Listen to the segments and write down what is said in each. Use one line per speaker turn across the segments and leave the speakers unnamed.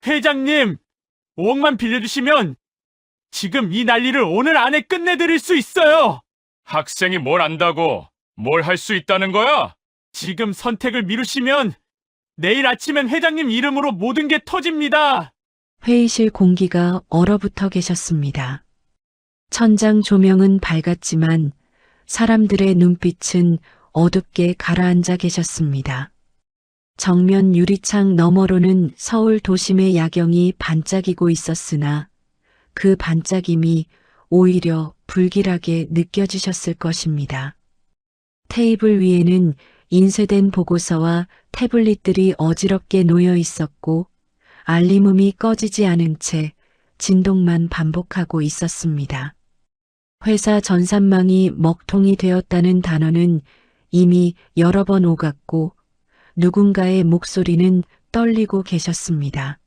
회장님, 5억만 빌려주시면 지금 이 난리를 오늘 안에 끝내드릴 수 있어요.
학생이 뭘 안다고 뭘 할 수 있다는 거야?
지금 선택을 미루시면 내일 아침엔 회장님 이름으로 모든 게 터집니다.
회의실 공기가 얼어붙어 계셨습니다. 천장 조명은 밝았지만 사람들의 눈빛은 어둡게 가라앉아 계셨습니다. 정면 유리창 너머로는 서울 도심의 야경이 반짝이고 있었으나 그 반짝임이 오히려 불길하게 느껴지셨을 것입니다. 테이블 위에는 인쇄된 보고서와 태블릿들이 어지럽게 놓여 있었고 알림음이 꺼지지 않은 채 진동만 반복하고 있었습니다. 회사 전산망이 먹통이 되었다는 단어는 이미 여러 번 오갔고 누군가의 목소리는 떨리고 계셨습니다.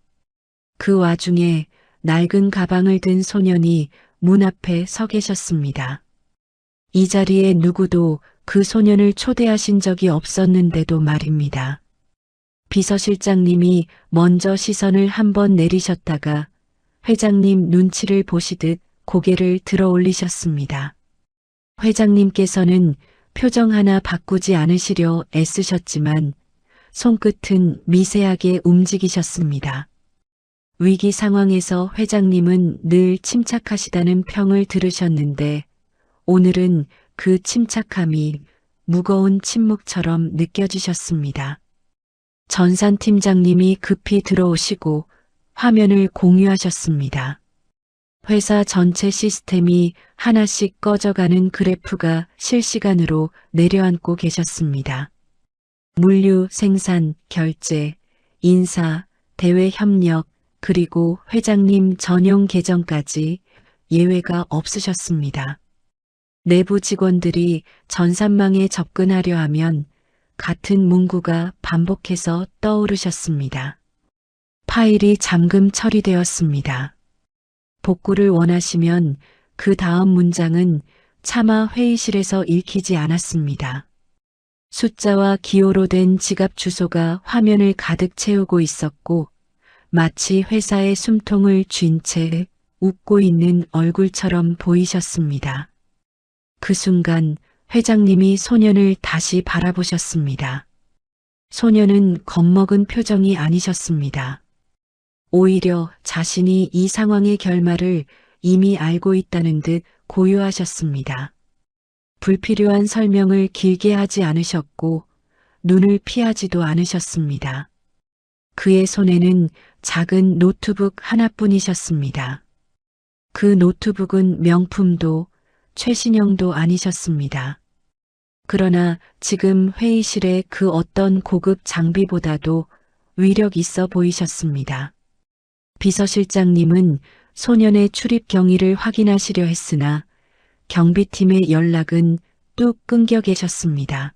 그 와중에 낡은 가방을 든 소년이 문 앞에 서 계셨습니다. 이 자리에 누구도 그 소년을 초대하신 적이 없었는데도 말입니다. 비서실장님이 먼저 시선을 한번 내리셨다가 회장님 눈치를 보시듯 고개를 들어 올리셨습니다. 회장님께서는 표정 하나 바꾸지 않으시려 애쓰셨지만 손끝은 미세하게 움직이셨습니다. 위기 상황에서 회장님은 늘 침착하시다는 평을 들으셨는데 오늘은 그 침착함이 무거운 침묵처럼 느껴지셨습니다. 전산팀장님이 급히 들어오시고 화면을 공유하셨습니다. 회사 전체 시스템이 하나씩 꺼져가는 그래프가 실시간으로 내려앉고 계셨습니다. 물류, 생산, 결제, 인사, 대외 협력, 그리고 회장님 전용 계정까지 예외가 없으셨습니다. 내부 직원들이 전산망에 접근하려 하면 같은 문구가 반복해서 떠오르셨습니다. 파일이 잠금 처리되었습니다. 복구를 원하시면 그 다음 문장은 차마 회의실에서 읽히지 않았습니다. 숫자와 기호로 된 지갑 주소가 화면을 가득 채우고 있었고 마치 회사의 숨통을 쥔 채 웃고 있는 얼굴처럼 보이셨습니다. 그 순간 회장님이 소년을 다시 바라보셨습니다. 소년은 겁먹은 표정이 아니셨습니다. 오히려 자신이 이 상황의 결말을 이미 알고 있다는 듯 고요하셨습니다. 불필요한 설명을 길게 하지 않으셨고 눈을 피하지도 않으셨습니다. 그의 손에는 작은 노트북 하나뿐이셨습니다. 그 노트북은 명품도 최신형도 아니셨습니다. 그러나 지금 회의실의 그 어떤 고급 장비보다도 위력 있어 보이셨습니다. 비서실장님은 소년의 출입 경위를 확인하시려 했으나 경비팀의 연락은 뚝 끊겨 계셨습니다.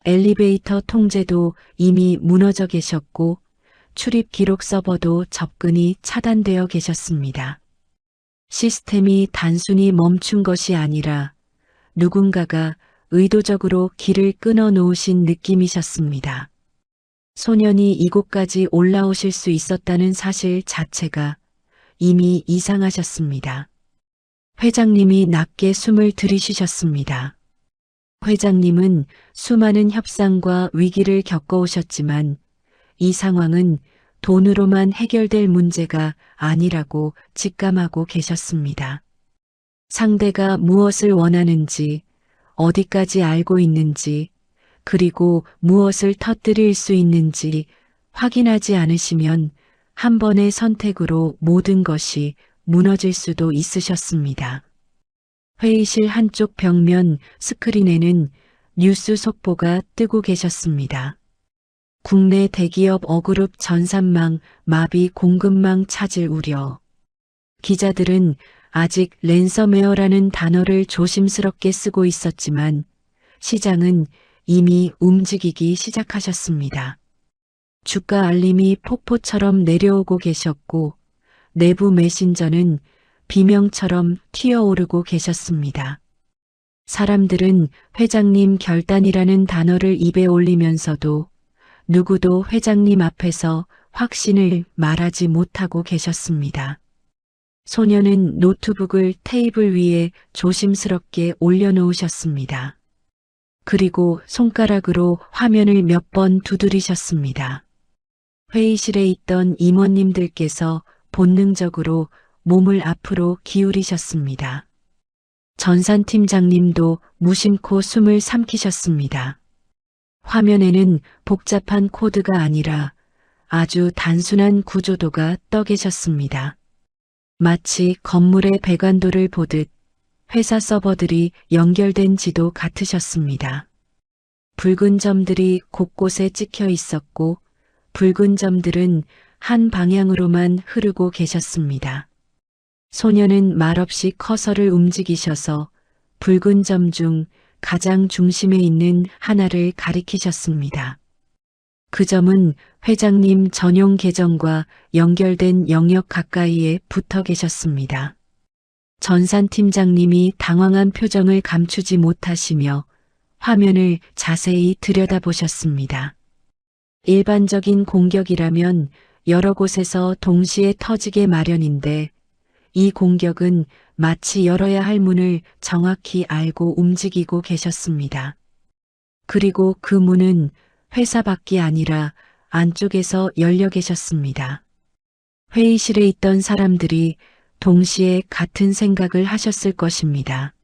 엘리베이터 통제도 이미 무너져 계셨고 출입 기록 서버도 접근이 차단되어 계셨습니다. 시스템이 단순히 멈춘 것이 아니라 누군가가 의도적으로 길을 끊어 놓으신 느낌이셨습니다. 소년이 이곳까지 올라오실 수 있었다는 사실 자체가 이미 이상하셨습니다. 회장님이 낮게 숨을 들이쉬셨습니다. 회장님은 수많은 협상과 위기를 겪어오셨지만 이 상황은 돈으로만 해결될 문제가 아니라고 직감하고 계셨습니다. 상대가 무엇을 원하는지, 어디까지 알고 있는지, 그리고 무엇을 터뜨릴 수 있는지 확인하지 않으시면 한 번의 선택으로 모든 것이 무너질 수도 있으셨습니다. 회의실 한쪽 벽면 스크린에는 뉴스 속보가 뜨고 계셨습니다. 국내 대기업 어그룹 전산망 마비 공급망 차질 우려. 기자들은 아직 랜섬웨어라는 단어를 조심스럽게 쓰고 있었지만 시장은 이미 움직이기 시작하셨습니다. 주가 알림이 폭포처럼 내려오고 계셨고 내부 메신저는 비명처럼 튀어오르고 계셨습니다. 사람들은 회장님 결단이라는 단어를 입에 올리면서도 누구도 회장님 앞에서 확신을 말하지 못하고 계셨습니다. 소녀는 노트북을 테이블 위에 조심스럽게 올려놓으셨습니다. 그리고 손가락으로 화면을 몇 번 두드리셨습니다. 회의실에 있던 임원님들께서 본능적으로 몸을 앞으로 기울이셨습니다. 전산 팀장님도 무심코 숨을 삼키셨습니다. 화면에는 복잡한 코드가 아니라 아주 단순한 구조도가 떠 계셨습니다. 마치 건물의 배관도를 보듯 회사 서버들이 연결된 지도 같으셨습니다. 붉은 점들이 곳곳에 찍혀 있었고 붉은 점들은 한 방향으로만 흐르고 계셨습니다. 소녀는 말없이 커서를 움직이셔서 붉은 점 중 가장 중심에 있는 하나를 가리키셨습니다. 그 점은 회장님 전용 계정과 연결된 영역 가까이에 붙어 계셨습니다. 전산 팀장님이 당황한 표정을 감추지 못하시며 화면을 자세히 들여다보셨습니다. 일반적인 공격이라면 여러 곳에서 동시에 터지게 마련인데 이 공격은 마치 열어야 할 문을 정확히 알고 움직이고 계셨습니다. 그리고 그 문은 회사 밖이 아니라 안쪽에서 열려 계셨습니다. 회의실에 있던 사람들이 동시에 같은 생각을 하셨을 것입니다.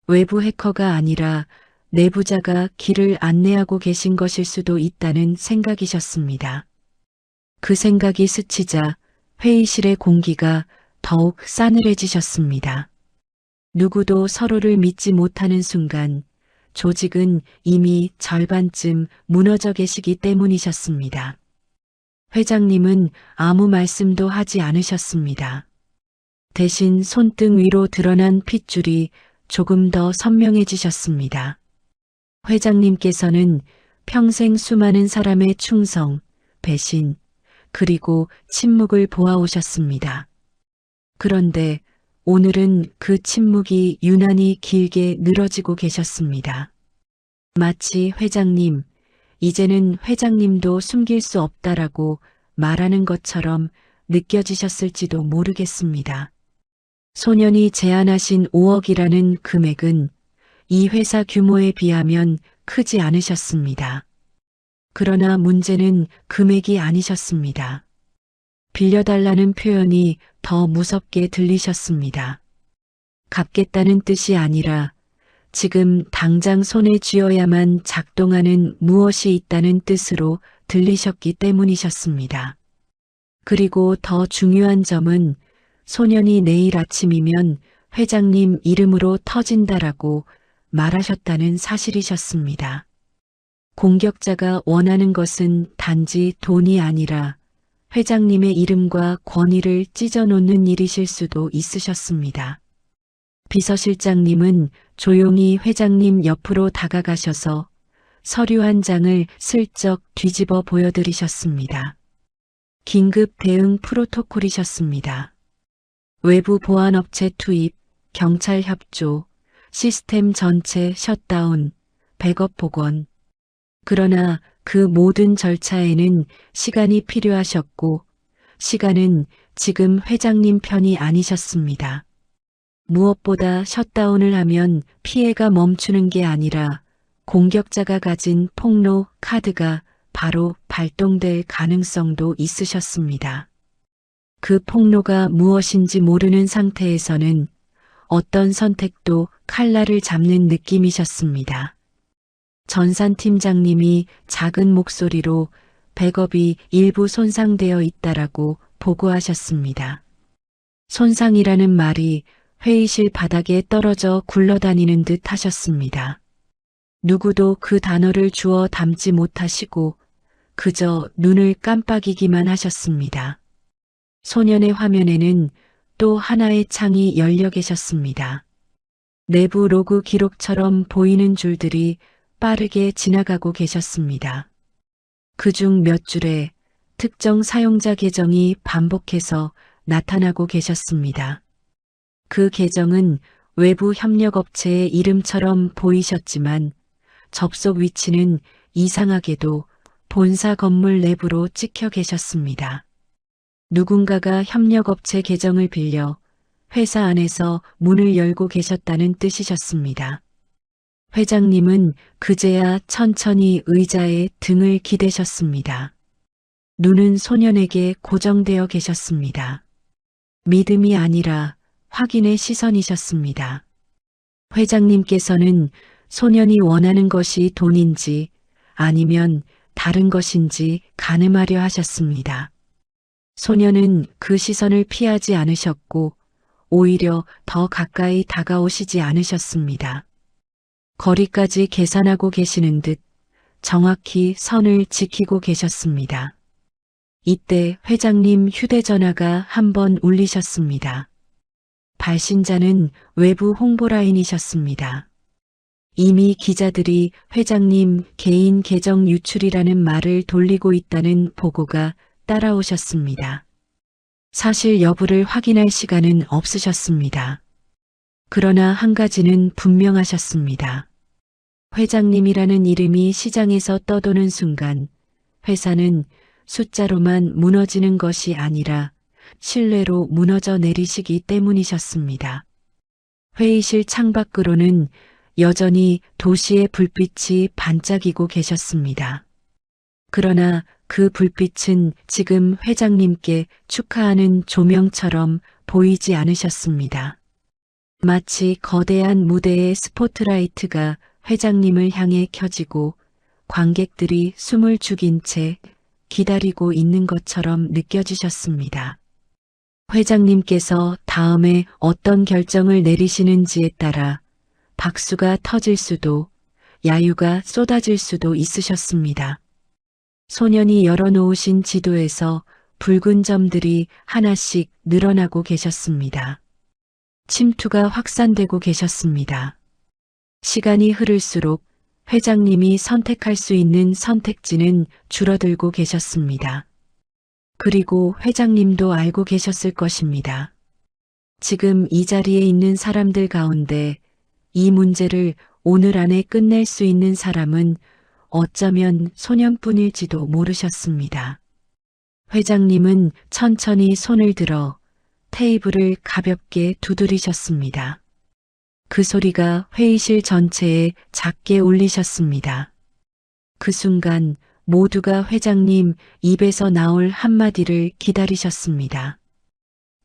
외부 해커가 아니라 내부자가 길을 안내하고 계신 것일 수도 있다는 생각이셨습니다. 그 생각이 스치자 회의실의 공기가 더욱 싸늘해지셨습니다. 누구도 서로를 믿지 못하는 순간 조직은 이미 절반쯤 무너져 계시기 때문이셨습니다. 회장님은 아무 말씀도 하지 않으셨습니다. 대신 손등 위로 드러난 핏줄이 조금 더 선명해지셨습니다. 회장님께서는 평생 수많은 사람의 충성, 배신, 그리고 침묵을 보아오셨습니다. 그런데 오늘은 그 침묵이 유난히 길게 늘어지고 계셨습니다. 마치 회장님, 이제는 회장님도 숨길 수 없다라고 말하는 것처럼 느껴지셨을지도 모르겠습니다. 소년이 제안하신 5억이라는 금액은 이 회사 규모에 비하면 크지 않으셨습니다. 그러나 문제는 금액이 아니셨습니다. 빌려달라는 표현이 더 무섭게 들리셨습니다. 갚겠다는 뜻이 아니라 지금 당장 손에 쥐어야만 작동하는 무엇이 있다는 뜻으로 들리셨기 때문이셨습니다. 그리고 더 중요한 점은 소년이 내일 아침이면 회장님 이름으로 터진다라고 말하셨다는 사실이셨습니다. 공격자가 원하는 것은 단지 돈이 아니라 회장님의 이름과 권위를 찢어놓는 일이실 수도 있으셨습니다. 비서실장님은 조용히 회장님 옆으로 다가가셔서 서류 한 장을 슬쩍 뒤집어 보여드리셨습니다. 긴급 대응 프로토콜이셨습니다. 외부 보안업체 투입, 경찰 협조, 시스템 전체 셧다운, 백업 복원. 그러나 그 모든 절차에는 시간이 필요하셨고 시간은 지금 회장님 편이 아니셨습니다. 무엇보다 셧다운을 하면 피해가 멈추는 게 아니라 공격자가 가진 폭로 카드가 바로 발동될 가능성도 있으셨습니다. 그 폭로가 무엇인지 모르는 상태에서는 어떤 선택도 칼날을 잡는 느낌이셨습니다. 전산 팀장님이 작은 목소리로 백업이 일부 손상되어 있다라고 보고하셨습니다. 손상이라는 말이 회의실 바닥에 떨어져 굴러다니는 듯 하셨습니다. 누구도 그 단어를 주워 담지 못하시고 그저 눈을 깜빡이기만 하셨습니다. 소년의 화면에는 또 하나의 창이 열려 계셨습니다. 내부 로그 기록처럼 보이는 줄들이 빠르게 지나가고 계셨습니다. 그중 몇 줄에 특정 사용자 계정이 반복해서 나타나고 계셨습니다. 그 계정은 외부 협력업체의 이름처럼 보이셨지만 접속 위치는 이상하게도 본사 건물 내부로 찍혀 계셨습니다. 누군가가 협력업체 계정을 빌려 회사 안에서 문을 열고 계셨다는 뜻이셨습니다. 회장님은 그제야 천천히 의자에 등을 기대셨습니다. 눈은 소년에게 고정되어 계셨습니다. 믿음이 아니라 확인의 시선이셨습니다. 회장님께서는 소년이 원하는 것이 돈인지 아니면 다른 것인지 가늠하려 하셨습니다. 소년은 그 시선을 피하지 않으셨고 오히려 더 가까이 다가오시지 않으셨습니다. 거리까지 계산하고 계시는 듯 정확히 선을 지키고 계셨습니다. 이때 회장님 휴대전화가 한 번 울리셨습니다. 발신자는 외부 홍보라인이셨습니다. 이미 기자들이 회장님 개인 계정 유출이라는 말을 돌리고 있다는 보고가 따라오셨습니다. 사실 여부를 확인할 시간은 없으셨습니다. 그러나 한 가지는 분명하셨습니다. 회장님이라는 이름이 시장에서 떠도는 순간 회사는 숫자로만 무너지는 것이 아니라 신뢰로 무너져 내리시기 때문이셨습니다. 회의실 창밖으로는 여전히 도시의 불빛이 반짝이고 계셨습니다. 그러나 그 불빛은 지금 회장님께 축하하는 조명처럼 보이지 않으셨습니다. 마치 거대한 무대의 스포트라이트가 회장님을 향해 켜지고 관객들이 숨을 죽인 채 기다리고 있는 것처럼 느껴지셨습니다. 회장님께서 다음에 어떤 결정을 내리시는지에 따라 박수가 터질 수도 야유가 쏟아질 수도 있으셨습니다. 소년이 열어놓으신 지도에서 붉은 점들이 하나씩 늘어나고 계셨습니다. 침투가 확산되고 계셨습니다. 시간이 흐를수록 회장님이 선택할 수 있는 선택지는 줄어들고 계셨습니다. 그리고 회장님도 알고 계셨을 것입니다. 지금 이 자리에 있는 사람들 가운데 이 문제를 오늘 안에 끝낼 수 있는 사람은 어쩌면 소년뿐일지도 모르셨습니다. 회장님은 천천히 손을 들어 테이블을 가볍게 두드리셨습니다. 그 소리가 회의실 전체에 작게 울리셨습니다. 그 순간 모두가 회장님 입에서 나올 한마디를 기다리셨습니다.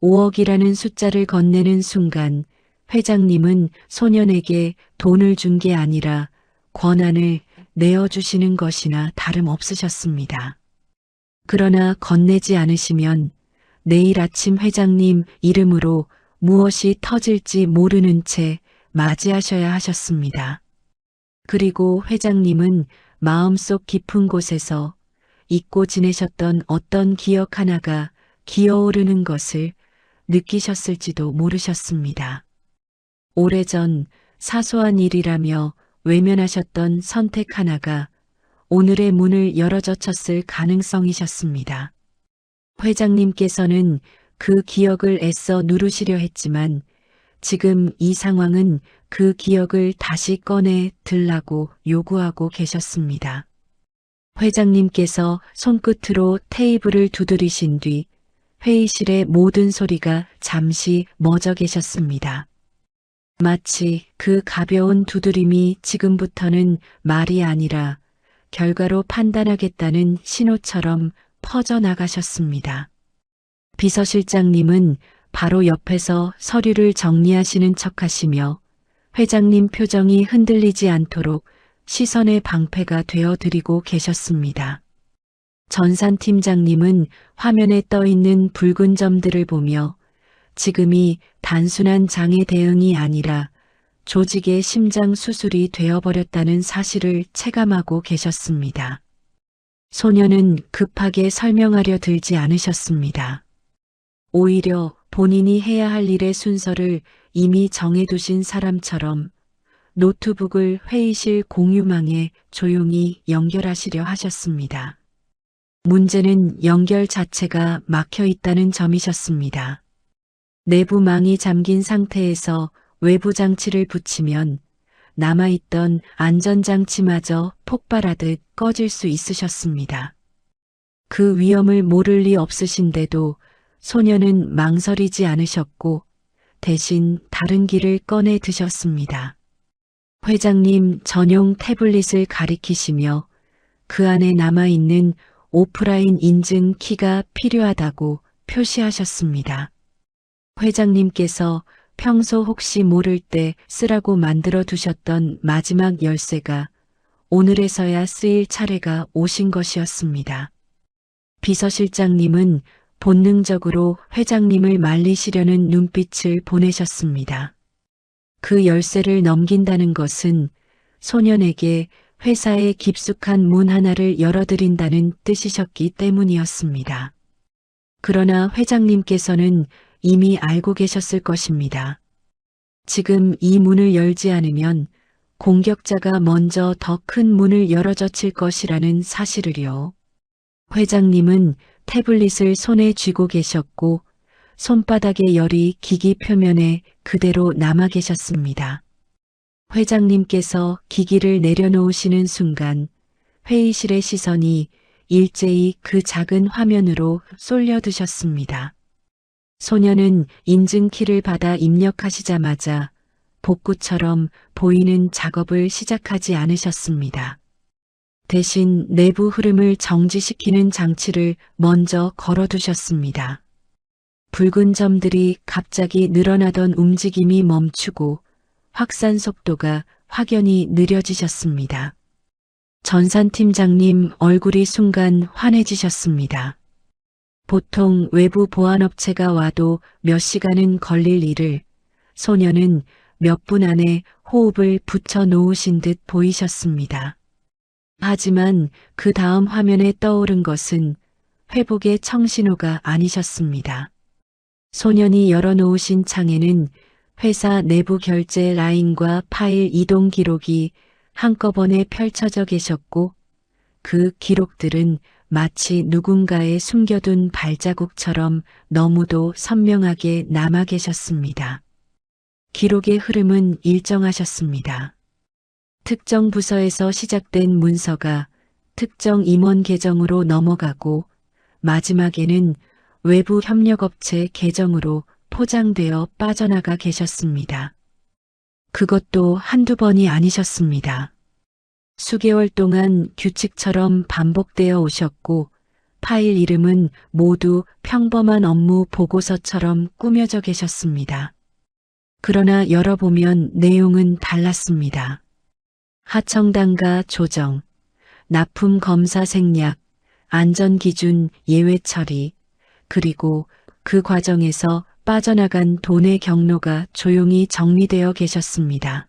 5억이라는 숫자를 건네는 순간 회장님은 소년에게 돈을 준 게 아니라 권한을 내어주시는 것이나 다름없으셨습니다. 그러나 건네지 않으시면 내일 아침 회장님 이름으로 무엇이 터질지 모르는 채 맞이하셔야 하셨습니다. 그리고 회장님은 마음속 깊은 곳에서 잊고 지내셨던 어떤 기억 하나가 기어오르는 것을 느끼셨을지도 모르셨습니다. 오래전 사소한 일이라며 외면하셨던 선택 하나가 오늘의 문을 열어젖혔을 가능성이셨습니다. 회장님께서는 그 기억을 애써 누르시려 했지만 지금 이 상황은 그 기억을 다시 꺼내 들라고 요구하고 계셨습니다. 회장님께서 손끝으로 테이블을 두드리신 뒤 회의실의 모든 소리가 잠시 멎어 계셨습니다. 마치 그 가벼운 두드림이 지금부터는 말이 아니라 결과로 판단하겠다는 신호처럼 퍼져나가셨습니다. 비서실장님은 바로 옆에서 서류를 정리하시는 척하시며 회장님 표정이 흔들리지 않도록 시선의 방패가 되어드리고 계셨습니다. 전산팀장님은 화면에 떠있는 붉은 점들을 보며 지금이 단순한 장애 대응이 아니라 조직의 심장 수술이 되어버렸다는 사실을 체감하고 계셨습니다. 소년은 급하게 설명하려 들지 않으셨습니다. 오히려 본인이 해야 할 일의 순서를 이미 정해두신 사람처럼 노트북을 회의실 공유망에 조용히 연결하시려 하셨습니다. 문제는 연결 자체가 막혀 있다는 점이셨습니다. 내부망이 잠긴 상태에서 외부 장치를 붙이면 남아있던 안전장치마저 폭발하듯 꺼질 수 있으셨습니다. 그 위험을 모를 리 없으신데도 소녀는 망설이지 않으셨고 대신 다른 길을 꺼내 드셨습니다. 회장님 전용 태블릿을 가리키시며 그 안에 남아있는 오프라인 인증 키가 필요하다고 표시하셨습니다. 회장님께서 평소 혹시 모를 때 쓰라고 만들어 두셨던 마지막 열쇠가 오늘에서야 쓰일 차례가 오신 것이었습니다. 비서실장님은 본능적으로 회장님을 말리시려는 눈빛을 보내셨습니다. 그 열쇠를 넘긴다는 것은 소년에게 회사의 깊숙한 문 하나를 열어드린다는 뜻이셨기 때문이었습니다. 그러나 회장님께서는 이미 알고 계셨을 것입니다. 지금 이 문을 열지 않으면 공격자가 먼저 더 큰 문을 열어젖힐 것이라는 사실을요. 회장님은 태블릿을 손에 쥐고 계셨고 손바닥의 열이 기기 표면에 그대로 남아 계셨습니다. 회장님께서 기기를 내려놓으시는 순간 회의실의 시선이 일제히 그 작은 화면으로 쏠려드셨습니다. 소녀는 인증키를 받아 입력하시자마자 복구처럼 보이는 작업을 시작하지 않으셨습니다. 대신 내부 흐름을 정지시키는 장치를 먼저 걸어두셨습니다. 붉은 점들이 갑자기 늘어나던 움직임이 멈추고 확산 속도가 확연히 느려지셨습니다. 전산팀장님 얼굴이 순간 환해지셨습니다. 보통 외부 보안업체가 와도 몇 시간은 걸릴 일을 소녀는 몇 분 안에 호흡을 붙여 놓으신 듯 보이셨습니다. 하지만 그 다음 화면에 떠오른 것은 회복의 청신호가 아니셨습니다. 소년이 열어놓으신 창에는 회사 내부 결제 라인과 파일 이동 기록이 한꺼번에 펼쳐져 계셨고 그 기록들은 마치 누군가의 숨겨둔 발자국처럼 너무도 선명하게 남아 계셨습니다. 기록의 흐름은 일정하셨습니다. 특정 부서에서 시작된 문서가 특정 임원 계정으로 넘어가고 마지막에는 외부 협력업체 계정으로 포장되어 빠져나가 계셨습니다. 그것도 한두 번이 아니셨습니다. 수개월 동안 규칙처럼 반복되어 오셨고 파일 이름은 모두 평범한 업무 보고서처럼 꾸며져 계셨습니다. 그러나 열어보면 내용은 달랐습니다. 하청단가 조정, 납품 검사 생략, 안전기준 예외 처리, 그리고 그 과정에서 빠져나간 돈의 경로가 조용히 정리되어 계셨습니다.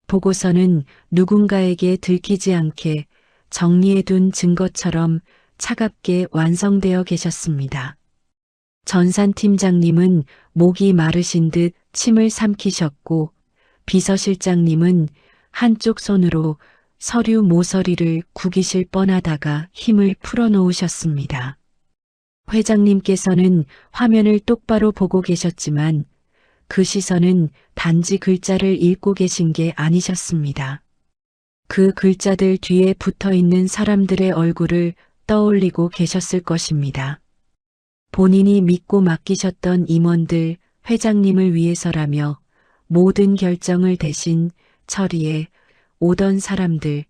보고서는 누군가에게 들키지 않게 정리해둔 증거처럼 차갑게 완성되어 계셨습니다. 전산팀장님은 목이 마르신 듯 침을 삼키셨고 비서실장님은 한쪽 손으로 서류 모서리를 구기실 뻔하다가 힘을 풀어놓으셨습니다. 회장님께서는 화면을 똑바로 보고 계셨지만 그 시선은 단지 글자를 읽고 계신 게 아니셨습니다. 그 글자들 뒤에 붙어있는 사람들의 얼굴을 떠올리고 계셨을 것입니다. 본인이 믿고 맡기셨던 임원들, 회장님을 위해서라며 모든 결정을 대신 처리해 오던 사람들,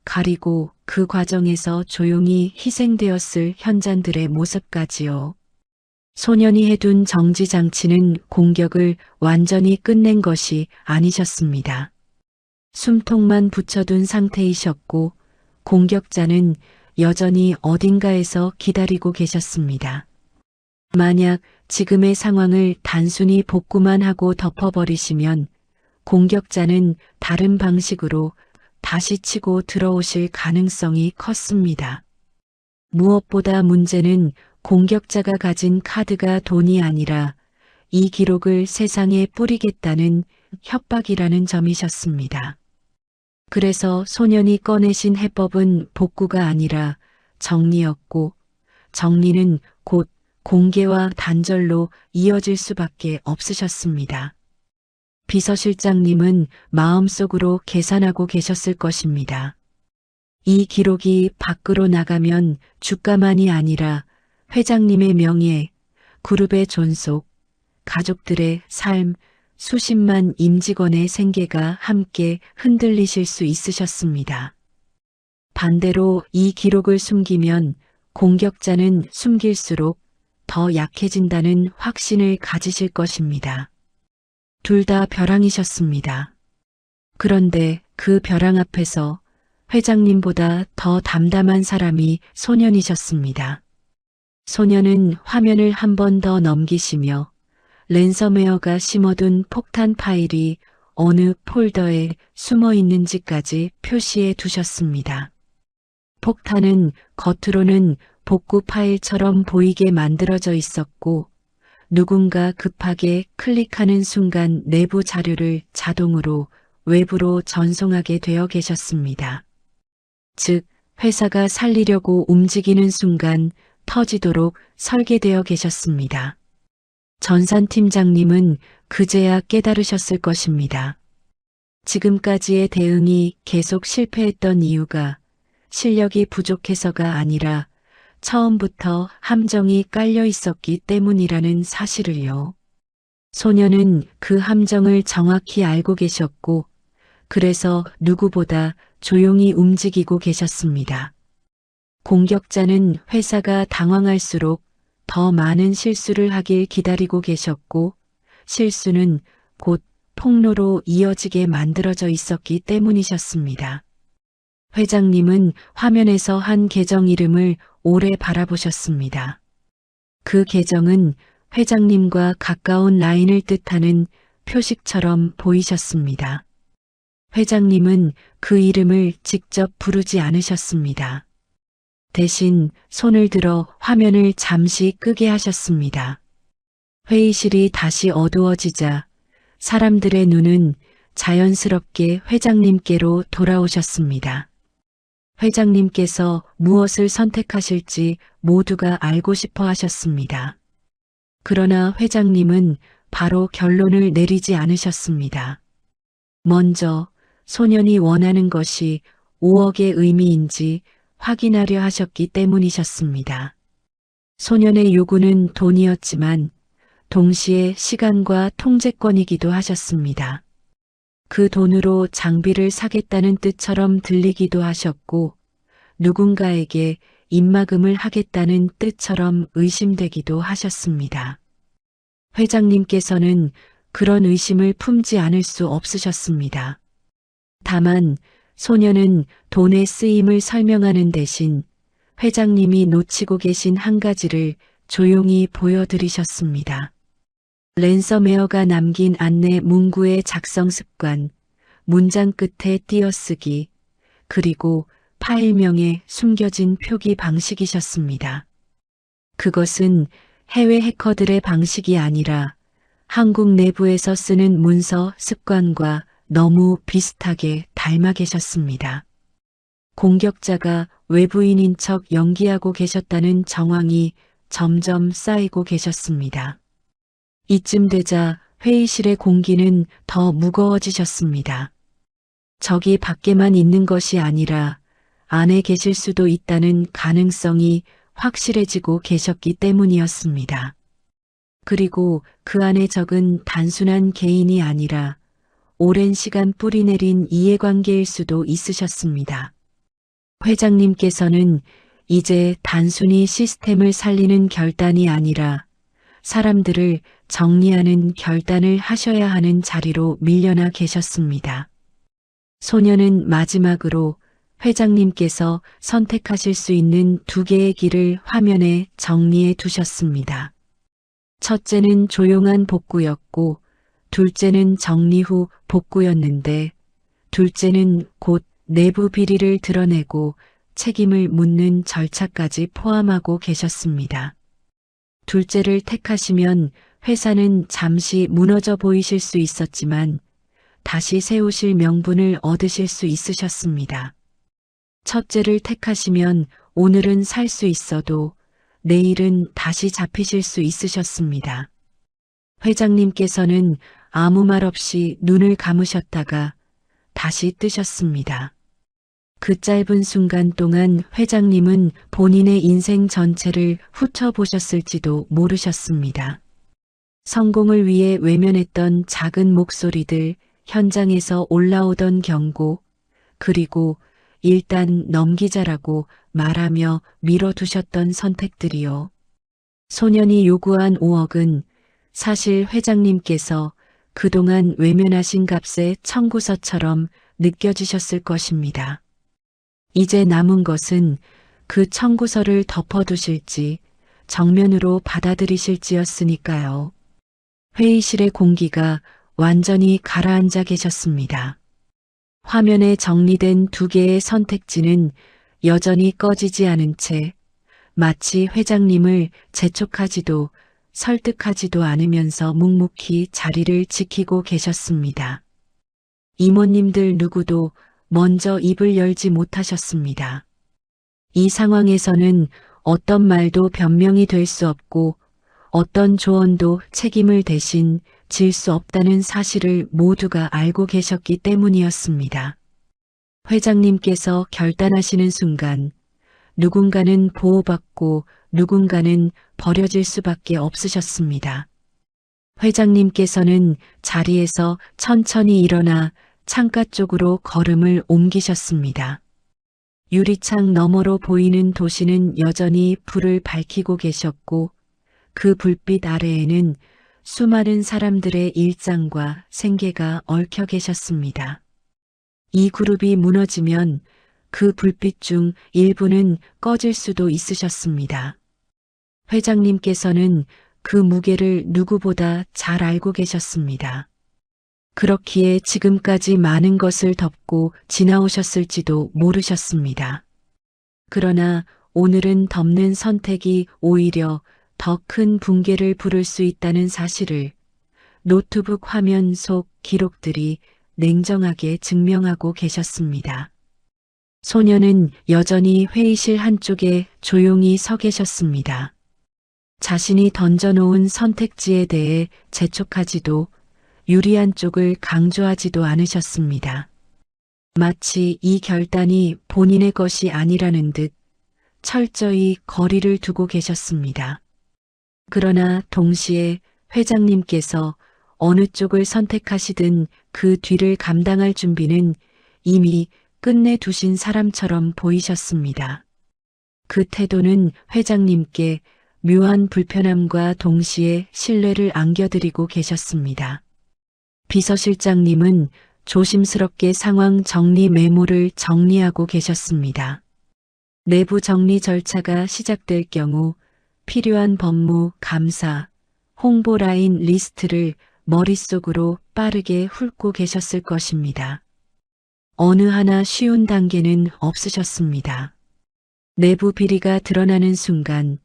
가리고 그 과정에서 조용히 희생되었을 현장들의 모습까지요. 소년이 해둔 정지장치는 공격을 완전히 끝낸 것이 아니셨습니다. 숨통만 붙여둔 상태이셨고 공격자는 여전히 어딘가에서 기다리고 계셨습니다. 만약 지금의 상황을 단순히 복구만 하고 덮어버리시면 공격자는 다른 방식으로 다시 치고 들어오실 가능성이 컸습니다. 무엇보다 문제는 공격자가 가진 카드가 돈이 아니라 이 기록을 세상에 뿌리겠다는 협박이라는 점이셨습니다. 그래서 소년이 꺼내신 해법은 복구가 아니라 정리였고 정리는 곧 공개와 단절로 이어질 수밖에 없으셨습니다. 비서실장님은 마음속으로 계산하고 계셨을 것입니다. 이 기록이 밖으로 나가면 주가만이 아니라 회장님의 명예, 그룹의 존속, 가족들의 삶, 수십만 임직원의 생계가 함께 흔들리실 수 있으셨습니다. 반대로 이 기록을 숨기면 공격자는 숨길수록 더 약해진다는 확신을 가지실 것입니다. 둘 다 벼랑이셨습니다. 그런데 그 벼랑 앞에서 회장님보다 더 담담한 사람이 소년이셨습니다. 소년은 화면을 한 번 더 넘기시며 랜섬웨어가 심어둔 폭탄 파일이 어느 폴더에 숨어 있는지까지 표시해 두셨습니다. 폭탄은 겉으로는 복구 파일처럼 보이게 만들어져 있었고 누군가 급하게 클릭하는 순간 내부 자료를 자동으로 외부로 전송하게 되어 계셨습니다. 즉, 회사가 살리려고 움직이는 순간 터지도록 설계되어 계셨습니다. 전산 팀장님은 그제야 깨달으셨을 것입니다. 지금까지의 대응이 계속 실패했던 이유가 실력이 부족해서가 아니라 처음부터 함정이 깔려 있었기 때문이라는 사실을요. 소년은 그 함정을 정확히 알고 계셨고 그래서 누구보다 조용히 움직이고 계셨습니다. 공격자는 회사가 당황할수록 더 많은 실수를 하길 기다리고 계셨고 실수는 곧 폭로로 이어지게 만들어져 있었기 때문이셨습니다. 회장님은 화면에서 한 계정 이름을 오래 바라보셨습니다. 그 계정은 회장님과 가까운 라인을 뜻하는 표식처럼 보이셨습니다. 회장님은 그 이름을 직접 부르지 않으셨습니다. 대신 손을 들어 화면을 잠시 끄게 하셨습니다. 회의실이 다시 어두워지자 사람들의 눈은 자연스럽게 회장님께로 돌아오셨습니다. 회장님께서 무엇을 선택하실지 모두가 알고 싶어 하셨습니다. 그러나 회장님은 바로 결론을 내리지 않으셨습니다. 먼저 소년이 원하는 것이 5억의 의미인지 확인하려 하셨기 때문이셨습니다. 소년의 요구는 돈이었지만 동시에 시간과 통제권이기도 하셨습니다. 그 돈으로 장비를 사겠다는 뜻처럼 들리기도 하셨고 누군가에게 입막음을 하겠다는 뜻처럼 의심되기도 하셨습니다. 회장님께서는 그런 의심을 품지 않을 수 없으셨습니다. 다만 소년은 돈의 쓰임을 설명하는 대신 회장님이 놓치고 계신 한 가지를 조용히 보여드리셨습니다. 랜섬웨어가 남긴 안내 문구의 작성 습관, 문장 끝에 띄어쓰기, 그리고 파일명에 숨겨진 표기 방식이셨습니다. 그것은 해외 해커들의 방식이 아니라 한국 내부에서 쓰는 문서 습관과 너무 비슷하게 닮아 계셨습니다. 공격자가 외부인인 척 연기하고 계셨다는 정황이 점점 쌓이고 계셨습니다. 이쯤 되자 회의실의 공기는 더 무거워지셨습니다. 적이 밖에만 있는 것이 아니라 안에 계실 수도 있다는 가능성이 확실해지고 계셨기 때문이었습니다. 그리고 그 안의 적은 단순한 개인이 아니라 오랜 시간 뿌리내린 이해관계일 수도 있으셨습니다. 회장님께서는 이제 단순히 시스템을 살리는 결단이 아니라 사람들을 정리하는 결단을 하셔야 하는 자리로 밀려나 계셨습니다. 소년은 마지막으로 회장님께서 선택하실 수 있는 두 개의 길을 화면에 정리해 두셨습니다. 첫째는 조용한 복구였고 둘째는 정리 후 복구였는데 둘째는 곧 내부 비리를 드러내고 책임을 묻는 절차까지 포함하고 계셨습니다. 둘째를 택하시면 회사는 잠시 무너져 보이실 수 있었지만 다시 세우실 명분을 얻으실 수 있으셨습니다. 첫째를 택하시면 오늘은 살 수 있어도 내일은 다시 잡히실 수 있으셨습니다. 회장님께서는 아무 말 없이 눈을 감으셨다가 다시 뜨셨습니다. 그 짧은 순간 동안 회장님은 본인의 인생 전체를 훑어보셨을지도 모르셨습니다. 성공을 위해 외면했던 작은 목소리들, 현장에서 올라오던 경고, 그리고 일단 넘기자라고 말하며 밀어두셨던 선택들이요. 소년이 요구한 5억은 사실 회장님께서 그동안 외면하신 값의 청구서처럼 느껴지셨을 것입니다. 이제 남은 것은 그 청구서를 덮어두실지 정면으로 받아들이실지였으니까요. 회의실의 공기가 완전히 가라앉아 계셨습니다. 화면에 정리된 2개의 선택지는 여전히 꺼지지 않은 채 마치 회장님을 재촉하지도 설득하지도 않으면서 묵묵히 자리를 지키고 계셨습니다. 이모님들 누구도 먼저 입을 열지 못하셨습니다. 이 상황에서는 어떤 말도 변명이 될 수 없고 어떤 조언도 책임을 대신 질 수 없다는 사실을 모두가 알고 계셨기 때문이었습니다. 회장님께서 결단하시는 순간 누군가는 보호받고 누군가는 버려질 수밖에 없으셨습니다. 회장님께서는 자리에서 천천히 일어나 창가 쪽으로 걸음을 옮기셨습니다. 유리창 너머로 보이는 도시는 여전히 불을 밝히고 계셨고 그 불빛 아래에는 수많은 사람들의 일상과 생계가 얽혀 계셨습니다. 이 그룹이 무너지면 그 불빛 중 일부는 꺼질 수도 있으셨습니다. 회장님께서는 그 무게를 누구보다 잘 알고 계셨습니다. 그렇기에 지금까지 많은 것을 덮고 지나오셨을지도 모르셨습니다. 그러나 오늘은 덮는 선택이 오히려 더 큰 붕괴를 부를 수 있다는 사실을 노트북 화면 속 기록들이 냉정하게 증명하고 계셨습니다. 소녀는 여전히 회의실 한쪽에 조용히 서 계셨습니다. 자신이 던져놓은 선택지에 대해 재촉하지도 유리한 쪽을 강조하지도 않으셨습니다. 마치 이 결단이 본인의 것이 아니라는 듯 철저히 거리를 두고 계셨습니다. 그러나 동시에 회장님께서 어느 쪽을 선택하시든 그 뒤를 감당할 준비는 이미 끝내두신 사람처럼 보이셨습니다. 그 태도는 회장님께 묘한 불편함과 동시에 신뢰를 안겨드리고 계셨습니다. 비서실장님은 조심스럽게 상황 정리 메모를 정리하고 계셨습니다. 내부 정리 절차가 시작될 경우 필요한 법무, 감사, 홍보 라인 리스트를 머릿속으로 빠르게 훑고 계셨을 것입니다. 어느 하나 쉬운 단계는 없으셨습니다. 내부 비리가 드러나는 순간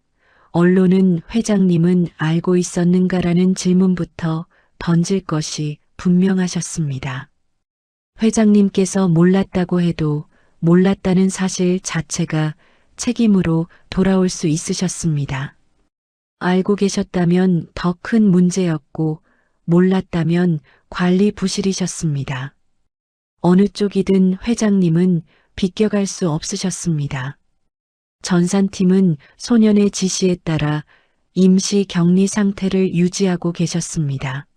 언론은 회장님은 알고 있었는가라는 질문부터 던질 것이 분명하셨습니다. 회장님께서 몰랐다고 해도 몰랐다는 사실 자체가 책임으로 돌아올 수 있으셨습니다. 알고 계셨다면 더 큰 문제였고 몰랐다면 관리 부실이셨습니다. 어느 쪽이든 회장님은 비껴갈 수 없으셨습니다. 전산팀은 소년의 지시에 따라 임시 격리 상태를 유지하고 계셨습니다.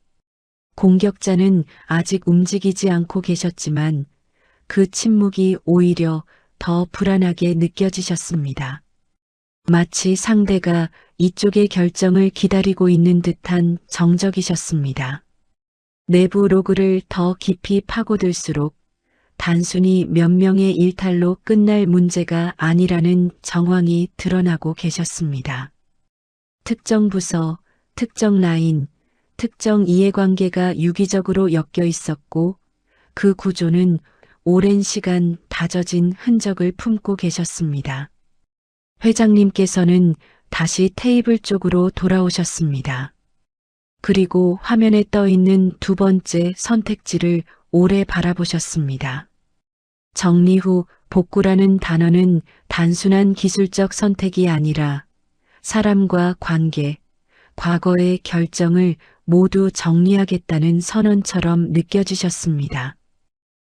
공격자는 아직 움직이지 않고 계셨지만 그 침묵이 오히려 더 불안하게 느껴지셨습니다. 마치 상대가 이쪽의 결정을 기다리고 있는 듯한 정적이셨습니다. 내부 로그를 더 깊이 파고들수록 단순히 몇 명의 일탈로 끝날 문제가 아니라는 정황이 드러나고 계셨습니다. 특정 부서, 특정 라인, 특정 이해관계가 유기적으로 엮여 있었고 그 구조는 오랜 시간 다져진 흔적을 품고 계셨습니다. 회장님께서는 다시 테이블 쪽으로 돌아오셨습니다. 그리고 화면에 떠 있는 2번째 선택지를 오래 바라보셨습니다. 정리 후 복구라는 단어는 단순한 기술적 선택이 아니라 사람과 관계, 과거의 결정을 모두 정리하겠다는 선언처럼 느껴지셨습니다.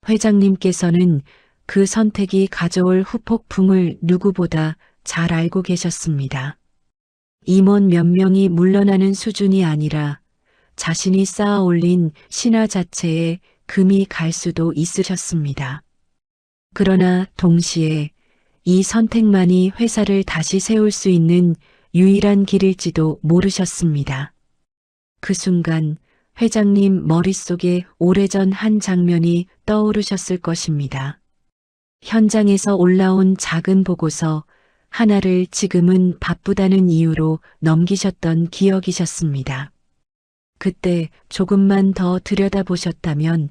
회장님께서는 그 선택이 가져올 후폭풍을 누구보다 잘 알고 계셨습니다. 임원 몇 명이 물러나는 수준이 아니라 자신이 쌓아 올린 신화 자체에 금이 갈 수도 있으셨습니다. 그러나 동시에 이 선택만이 회사를 다시 세울 수 있는 유일한 길일지도 모르셨습니다. 그 순간 회장님 머릿속에 오래전 한 장면이 떠오르셨을 것입니다. 현장에서 올라온 작은 보고서 하나를 지금은 바쁘다는 이유로 넘기셨던 기억이셨습니다. 그때 조금만 더 들여다보셨다면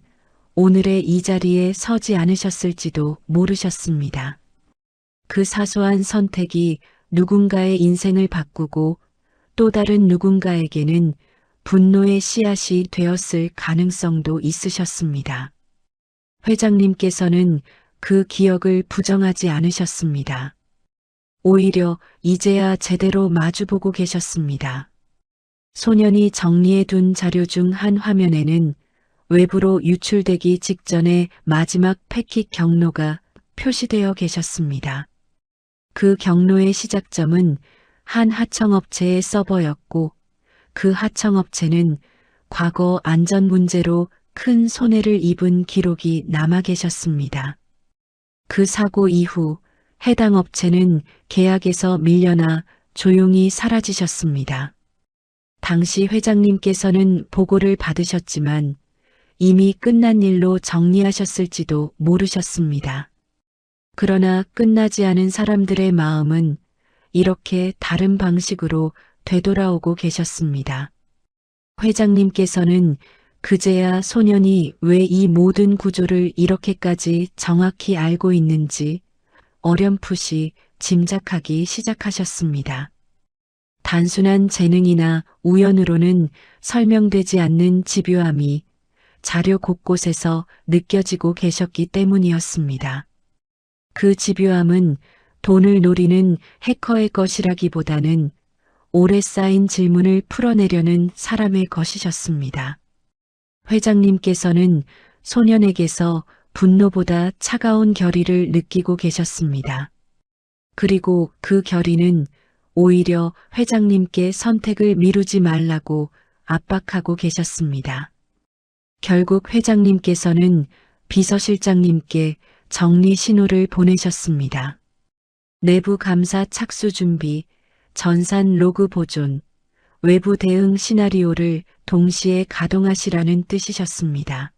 오늘의 이 자리에 서지 않으셨을지도 모르셨습니다. 그 사소한 선택이 누군가의 인생을 바꾸고 또 다른 누군가에게는 분노의 씨앗이 되었을 가능성도 있으셨습니다. 회장님께서는 그 기억을 부정하지 않으셨습니다. 오히려 이제야 제대로 마주보고 계셨습니다. 소년이 정리해둔 자료 중 한 화면에는 외부로 유출되기 직전의 마지막 패킷 경로가 표시되어 계셨습니다. 그 경로의 시작점은 한 하청업체의 서버였고 그 하청업체는 과거 안전 문제로 큰 손해를 입은 기록이 남아 계셨습니다. 그 사고 이후 해당 업체는 계약에서 밀려나 조용히 사라지셨습니다. 당시 회장님께서는 보고를 받으셨지만 이미 끝난 일로 정리하셨을지도 모르셨습니다. 그러나 끝나지 않은 사람들의 마음은 이렇게 다른 방식으로 되돌아오고 계셨습니다. 회장님께서는 그제야 소년이 왜 이 모든 구조를 이렇게까지 정확히 알고 있는지 어렴풋이 짐작하기 시작하셨습니다. 단순한 재능이나 우연으로는 설명되지 않는 집요함이 자료 곳곳에서 느껴지고 계셨기 때문이었습니다. 그 집요함은 돈을 노리는 해커의 것이라기보다는 오래 쌓인 질문을 풀어내려는 사람의 것이셨습니다. 회장님께서는 소년에게서 분노보다 차가운 결의를 느끼고 계셨습니다. 그리고 그 결의는 오히려 회장님께 선택을 미루지 말라고 압박하고 계셨습니다. 결국 회장님께서는 비서실장님께 정리 신호를 보내셨습니다. 내부 감사 착수 준비, 전산 로그 보존, 외부 대응 시나리오를 동시에 가동하시라는 뜻이셨습니다.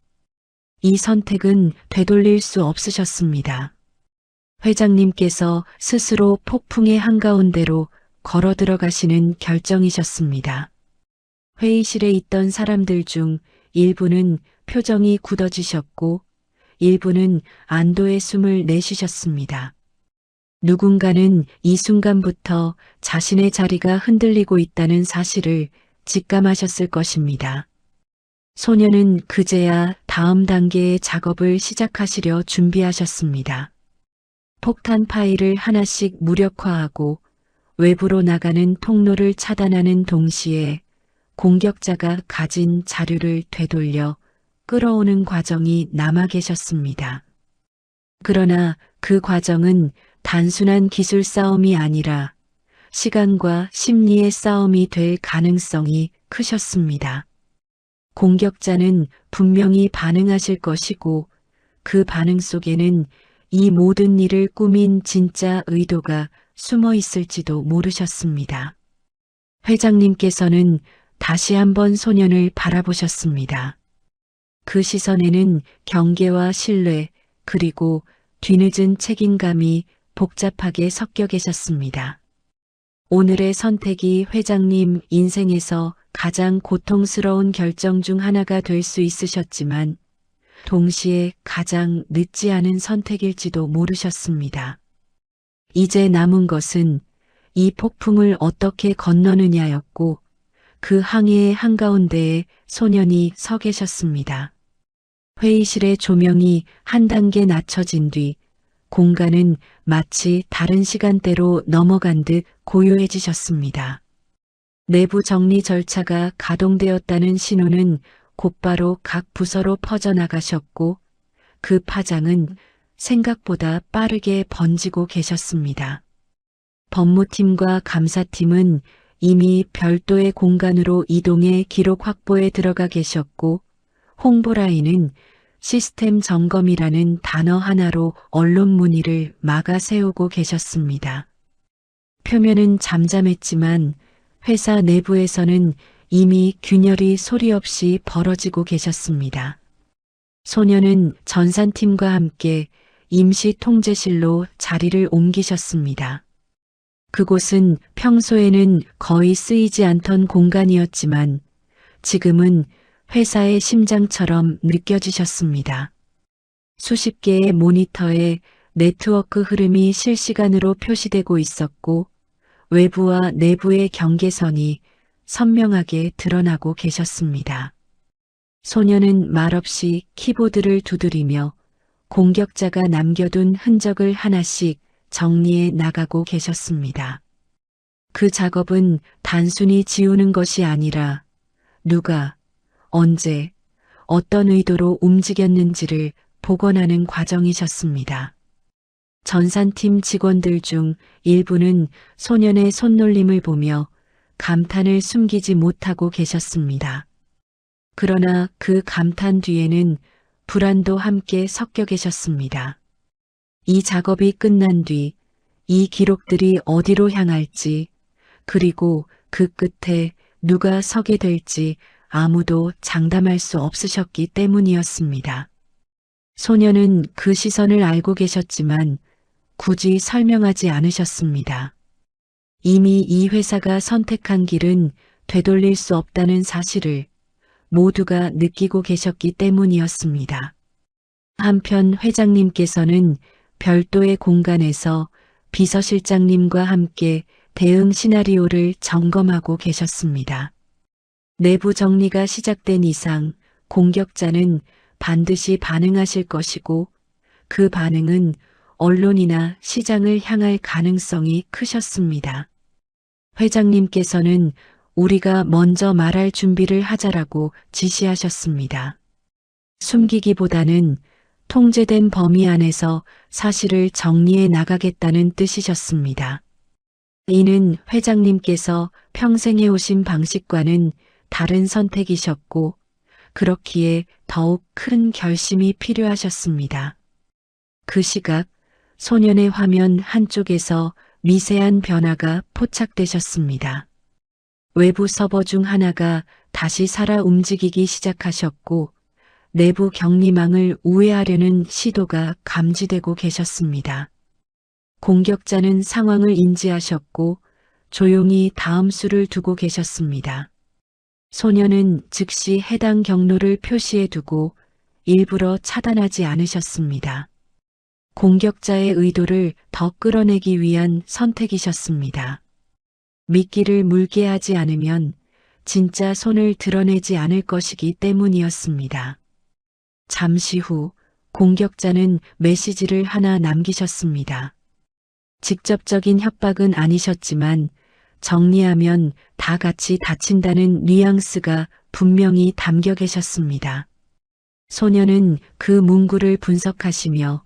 이 선택은 되돌릴 수 없으셨습니다. 회장님께서 스스로 폭풍의 한가운데로 걸어 들어가시는 결정이셨습니다. 회의실에 있던 사람들 중 일부는 표정이 굳어지셨고 일부는 안도의 숨을 내쉬셨습니다. 누군가는 이 순간부터 자신의 자리가 흔들리고 있다는 사실을 직감하셨을 것입니다. 소년은 그제야 다음 단계의 작업을 시작하시려 준비하셨습니다. 폭탄 파일을 하나씩 무력화하고 외부로 나가는 통로를 차단하는 동시에 공격자가 가진 자료를 되돌려 끌어오는 과정이 남아 계셨습니다. 그러나 그 과정은 단순한 기술 싸움이 아니라 시간과 심리의 싸움이 될 가능성이 크셨습니다. 공격자는 분명히 반응하실 것이고 그 반응 속에는 이 모든 일을 꾸민 진짜 의도가 숨어 있을지도 모르셨습니다. 회장님께서는 다시 한번 소년을 바라보셨습니다. 그 시선에는 경계와 신뢰 그리고 뒤늦은 책임감이 복잡하게 섞여 계셨습니다. 오늘의 선택이 회장님 인생에서 가장 고통스러운 결정 중 하나가 될 수 있으셨지만 동시에 가장 늦지 않은 선택일지도 모르셨습니다. 이제 남은 것은 이 폭풍을 어떻게 건너느냐였고 그 항해의 한가운데에 소년이 서 계셨습니다. 회의실의 조명이 한 단계 낮춰진 뒤 공간은 마치 다른 시간대로 넘어간 듯 고요해지셨습니다. 내부 정리 절차가 가동되었다는 신호는 곧바로 각 부서로 퍼져나가셨고 그 파장은 생각보다 빠르게 번지고 계셨습니다. 법무팀과 감사팀은 이미 별도의 공간으로 이동해 기록 확보에 들어가 계셨고 홍보라인은 시스템 점검이라는 단어 하나로 언론 문의를 막아 세우고 계셨습니다. 표면은 잠잠했지만 회사 내부에서는 이미 균열이 소리 없이 벌어지고 계셨습니다. 소녀는 전산팀과 함께 임시 통제실로 자리를 옮기셨습니다. 그곳은 평소에는 거의 쓰이지 않던 공간이었지만 지금은 회사의 심장처럼 느껴지셨습니다. 수십 개의 모니터에 네트워크 흐름이 실시간으로 표시되고 있었고 외부와 내부의 경계선이 선명하게 드러나고 계셨습니다. 소녀는 말없이 키보드를 두드리며 공격자가 남겨둔 흔적을 하나씩 정리해 나가고 계셨습니다. 그 작업은 단순히 지우는 것이 아니라 누가, 언제, 어떤 의도로 움직였는지를 복원하는 과정이셨습니다. 전산팀 직원들 중 일부는 소년의 손놀림을 보며 감탄을 숨기지 못하고 계셨습니다. 그러나 그 감탄 뒤에는 불안도 함께 섞여 계셨습니다. 이 작업이 끝난 뒤 이 기록들이 어디로 향할지 그리고 그 끝에 누가 서게 될지 아무도 장담할 수 없으셨기 때문이었습니다. 소녀는 그 시선을 알고 계셨지만 굳이 설명하지 않으셨습니다. 이미 이 회사가 선택한 길은 되돌릴 수 없다는 사실을 모두가 느끼고 계셨기 때문이었습니다. 한편 회장님께서는 별도의 공간에서 비서실장님과 함께 대응 시나리오를 점검하고 계셨습니다. 내부 정리가 시작된 이상 공격자는 반드시 반응하실 것이고 그 반응은 언론이나 시장을 향할 가능성이 크셨습니다. 회장님께서는 우리가 먼저 말할 준비를 하자라고 지시하셨습니다. 숨기기보다는 통제된 범위 안에서 사실을 정리해 나가겠다는 뜻이셨습니다. 이는 회장님께서 평생 해오신 방식과는 다른 선택이셨고 그렇기에 더욱 큰 결심이 필요하셨습니다. 그 시각 소년의 화면 한쪽에서 미세한 변화가 포착되셨습니다. 외부 서버 중 하나가 다시 살아 움직이기 시작하셨고 내부 격리망을 우회하려는 시도가 감지되고 계셨습니다. 공격자는 상황을 인지하셨고 조용히 다음 수를 두고 계셨습니다. 소녀는 즉시 해당 경로를 표시해 두고 일부러 차단하지 않으셨습니다. 공격자의 의도를 더 끌어내기 위한 선택이셨습니다. 미끼를 물게 하지 않으면 진짜 손을 드러내지 않을 것이기 때문이었습니다. 잠시 후 공격자는 메시지를 하나 남기셨습니다. 직접적인 협박은 아니셨지만 정리하면 다 같이 다친다는 뉘앙스가 분명히 담겨 계셨습니다. 소녀는 그 문구를 분석하시며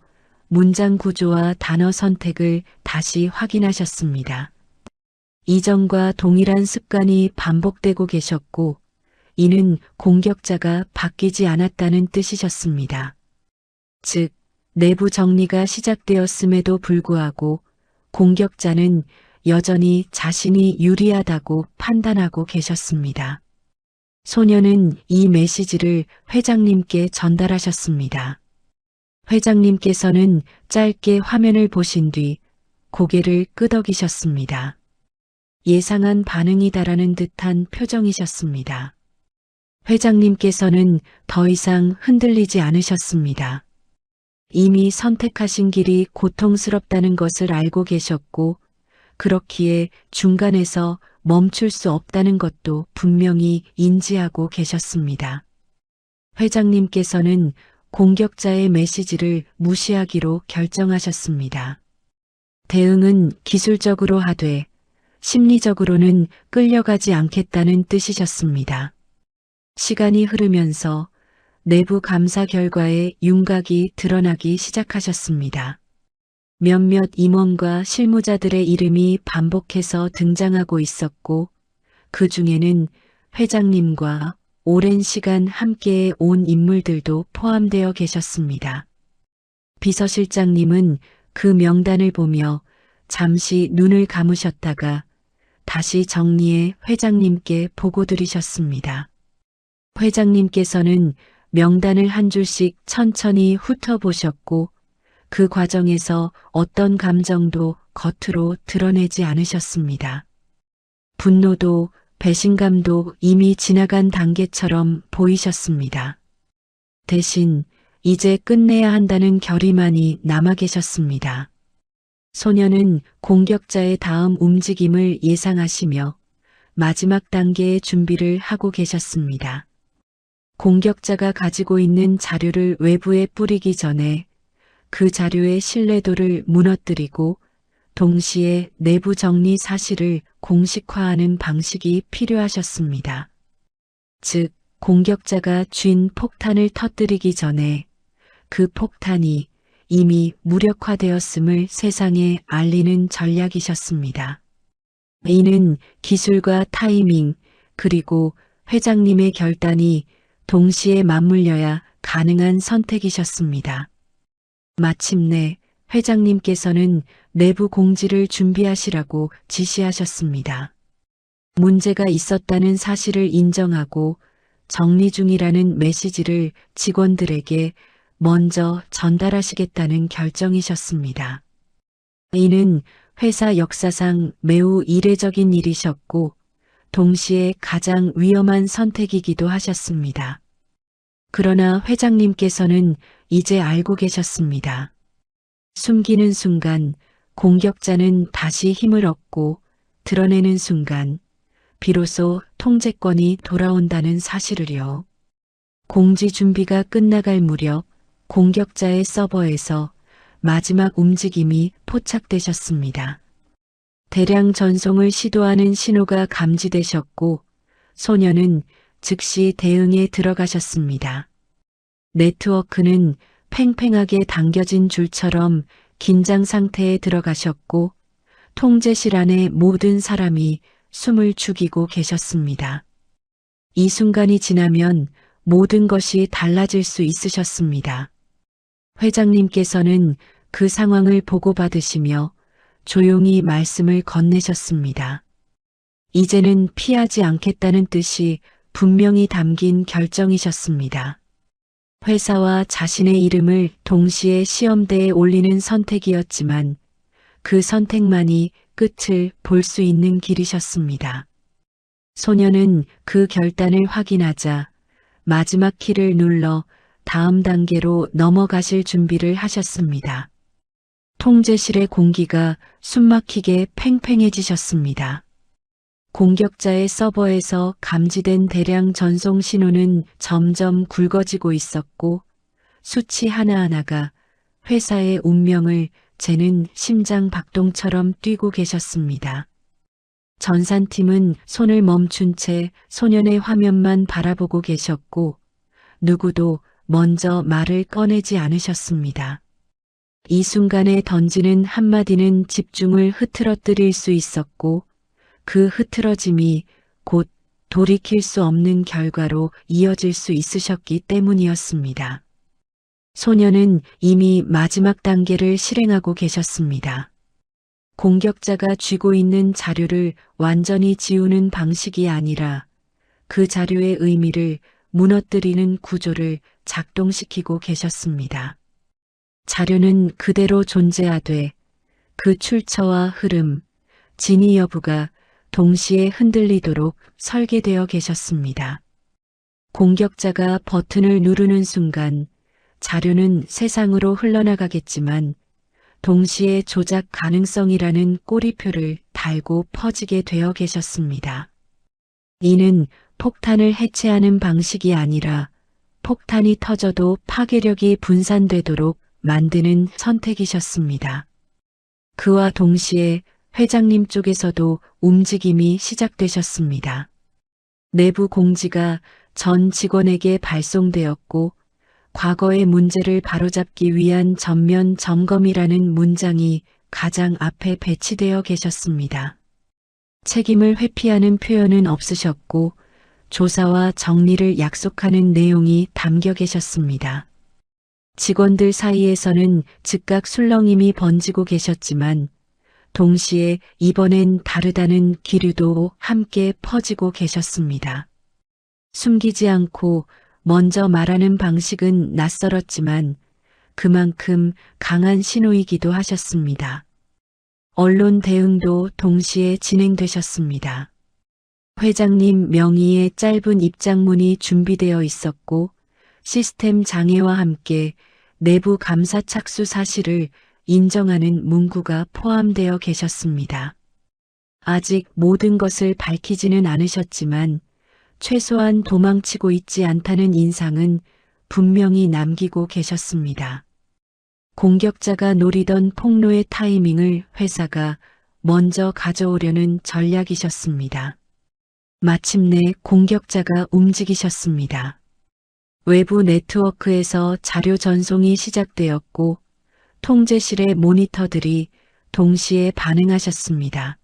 문장 구조와 단어 선택을 다시 확인하셨습니다. 이전과 동일한 습관이 반복되고 계셨고 이는 공격자가 바뀌지 않았다는 뜻이셨습니다. 즉, 내부 정리가 시작되었음에도 불구하고 공격자는 여전히 자신이 유리하다고 판단하고 계셨습니다. 소녀는 이 메시지를 회장님께 전달하셨습니다. 회장님께서는 짧게 화면을 보신 뒤 고개를 끄덕이셨습니다. 예상한 반응이다라는 듯한 표정이셨습니다. 회장님께서는 더 이상 흔들리지 않으셨습니다. 이미 선택하신 길이 고통스럽다는 것을 알고 계셨고 그렇기에 중간에서 멈출 수 없다는 것도 분명히 인지하고 계셨습니다. 회장님께서는 공격자의 메시지를 무시하기로 결정하셨습니다. 대응은 기술적으로 하되 심리적으로는 끌려가지 않겠다는 뜻이셨습니다. 시간이 흐르면서 내부 감사 결과에 윤곽이 드러나기 시작하셨습니다. 몇몇 임원과 실무자들의 이름이 반복해서 등장하고 있었고, 그 중에는 회장님과 오랜 시간 함께 온 인물들도 포함되어 계셨습니다. 비서실장님은 그 명단을 보며 잠시 눈을 감으셨다가 다시 정리해 회장님께 보고드리셨습니다. 회장님께서는 명단을 한 줄씩 천천히 훑어보셨고 그 과정에서 어떤 감정도 겉으로 드러내지 않으셨습니다. 분노도 배신감도 이미 지나간 단계처럼 보이셨습니다. 대신 이제 끝내야 한다는 결의만이 남아 계셨습니다. 소녀는 공격자의 다음 움직임을 예상하시며 마지막 단계의 준비를 하고 계셨습니다. 공격자가 가지고 있는 자료를 외부에 뿌리기 전에 그 자료의 신뢰도를 무너뜨리고 동시에 내부 정리 사실을 공식화하는 방식이 필요하셨습니다. 즉, 공격자가 쥔 폭탄을 터뜨리기 전에 그 폭탄이 이미 무력화되었음을 세상에 알리는 전략이셨습니다. 이는 기술과 타이밍 그리고 회장님의 결단이 동시에 맞물려야 가능한 선택이셨습니다. 마침내 회장님께서는 내부 공지를 준비하시라고 지시하셨습니다. 문제가 있었다는 사실을 인정하고 정리 중이라는 메시지를 직원들에게 먼저 전달하시겠다는 결정이셨습니다. 이는 회사 역사상 매우 이례적인 일이셨고 동시에 가장 위험한 선택이기도 하셨습니다. 그러나 회장님께서는 이제 알고 계셨습니다. 숨기는 순간 공격자는 다시 힘을 얻고 드러내는 순간 비로소 통제권이 돌아온다는 사실을요. 공지 준비가 끝나갈 무렵 공격자의 서버에서 마지막 움직임이 포착되셨습니다. 대량 전송을 시도하는 신호가 감지되셨고 소녀는 즉시 대응에 들어가셨습니다. 네트워크는 팽팽하게 당겨진 줄처럼 긴장 상태에 들어가셨고 통제실 안의 모든 사람이 숨을 죽이고 계셨습니다. 이 순간이 지나면 모든 것이 달라질 수 있으셨습니다. 회장님께서는 그 상황을 보고받으시며 조용히 말씀을 건네셨습니다. 이제는 피하지 않겠다는 뜻이 분명히 담긴 결정이셨습니다. 회사와 자신의 이름을 동시에 시험대에 올리는 선택이었지만 그 선택만이 끝을 볼 수 있는 길이셨습니다. 소녀는 그 결단을 확인하자 마지막 키를 눌러 다음 단계로 넘어가실 준비를 하셨습니다. 통제실의 공기가 숨막히게 팽팽해지셨습니다. 공격자의 서버에서 감지된 대량 전송 신호는 점점 굵어지고 있었고 수치 하나하나가 회사의 운명을 재는 심장 박동처럼 뛰고 계셨습니다. 전산팀은 손을 멈춘 채 소년의 화면만 바라보고 계셨고 누구도 먼저 말을 꺼내지 않으셨습니다. 이 순간에 던지는 한마디는 집중을 흐트러뜨릴 수 있었고 그 흐트러짐이 곧 돌이킬 수 없는 결과로 이어질 수 있으셨기 때문이었습니다. 소녀는 이미 마지막 단계를 실행하고 계셨습니다. 공격자가 쥐고 있는 자료를 완전히 지우는 방식이 아니라 그 자료의 의미를 무너뜨리는 구조를 작동시키고 계셨습니다. 자료는 그대로 존재하되 그 출처와 흐름, 진위 여부가 동시에 흔들리도록 설계되어 계셨습니다. 공격자가 버튼을 누르는 순간 자료는 세상으로 흘러나가겠지만 동시에 조작 가능성이라는 꼬리표를 달고 퍼지게 되어 계셨습니다. 이는 폭탄을 해체하는 방식이 아니라 폭탄이 터져도 파괴력이 분산되도록 만드는 선택이셨습니다. 그와 동시에 회장님 쪽에서도 움직임이 시작되셨습니다. 내부 공지가 전 직원에게 발송되었고 과거의 문제를 바로잡기 위한 전면 점검이라는 문장이 가장 앞에 배치되어 계셨습니다. 책임을 회피하는 표현은 없으셨고 조사와 정리를 약속하는 내용이 담겨 계셨습니다. 직원들 사이에서는 즉각 술렁임이 번지고 계셨지만 동시에 이번엔 다르다는 기류도 함께 퍼지고 계셨습니다. 숨기지 않고 먼저 말하는 방식은 낯설었지만 그만큼 강한 신호이기도 하셨습니다. 언론 대응도 동시에 진행되셨습니다. 회장님 명의의 짧은 입장문이 준비되어 있었고 시스템 장애와 함께 내부 감사 착수 사실을 인정하는 문구가 포함되어 계셨습니다. 아직 모든 것을 밝히지는 않으셨지만 최소한 도망치고 있지 않다는 인상은 분명히 남기고 계셨습니다. 공격자가 노리던 폭로의 타이밍을 회사가 먼저 가져오려는 전략이셨습니다. 마침내 공격자가 움직이셨습니다. 외부 네트워크에서 자료 전송이 시작되었고 통제실의 모니터들이 동시에 반응하셨습니다.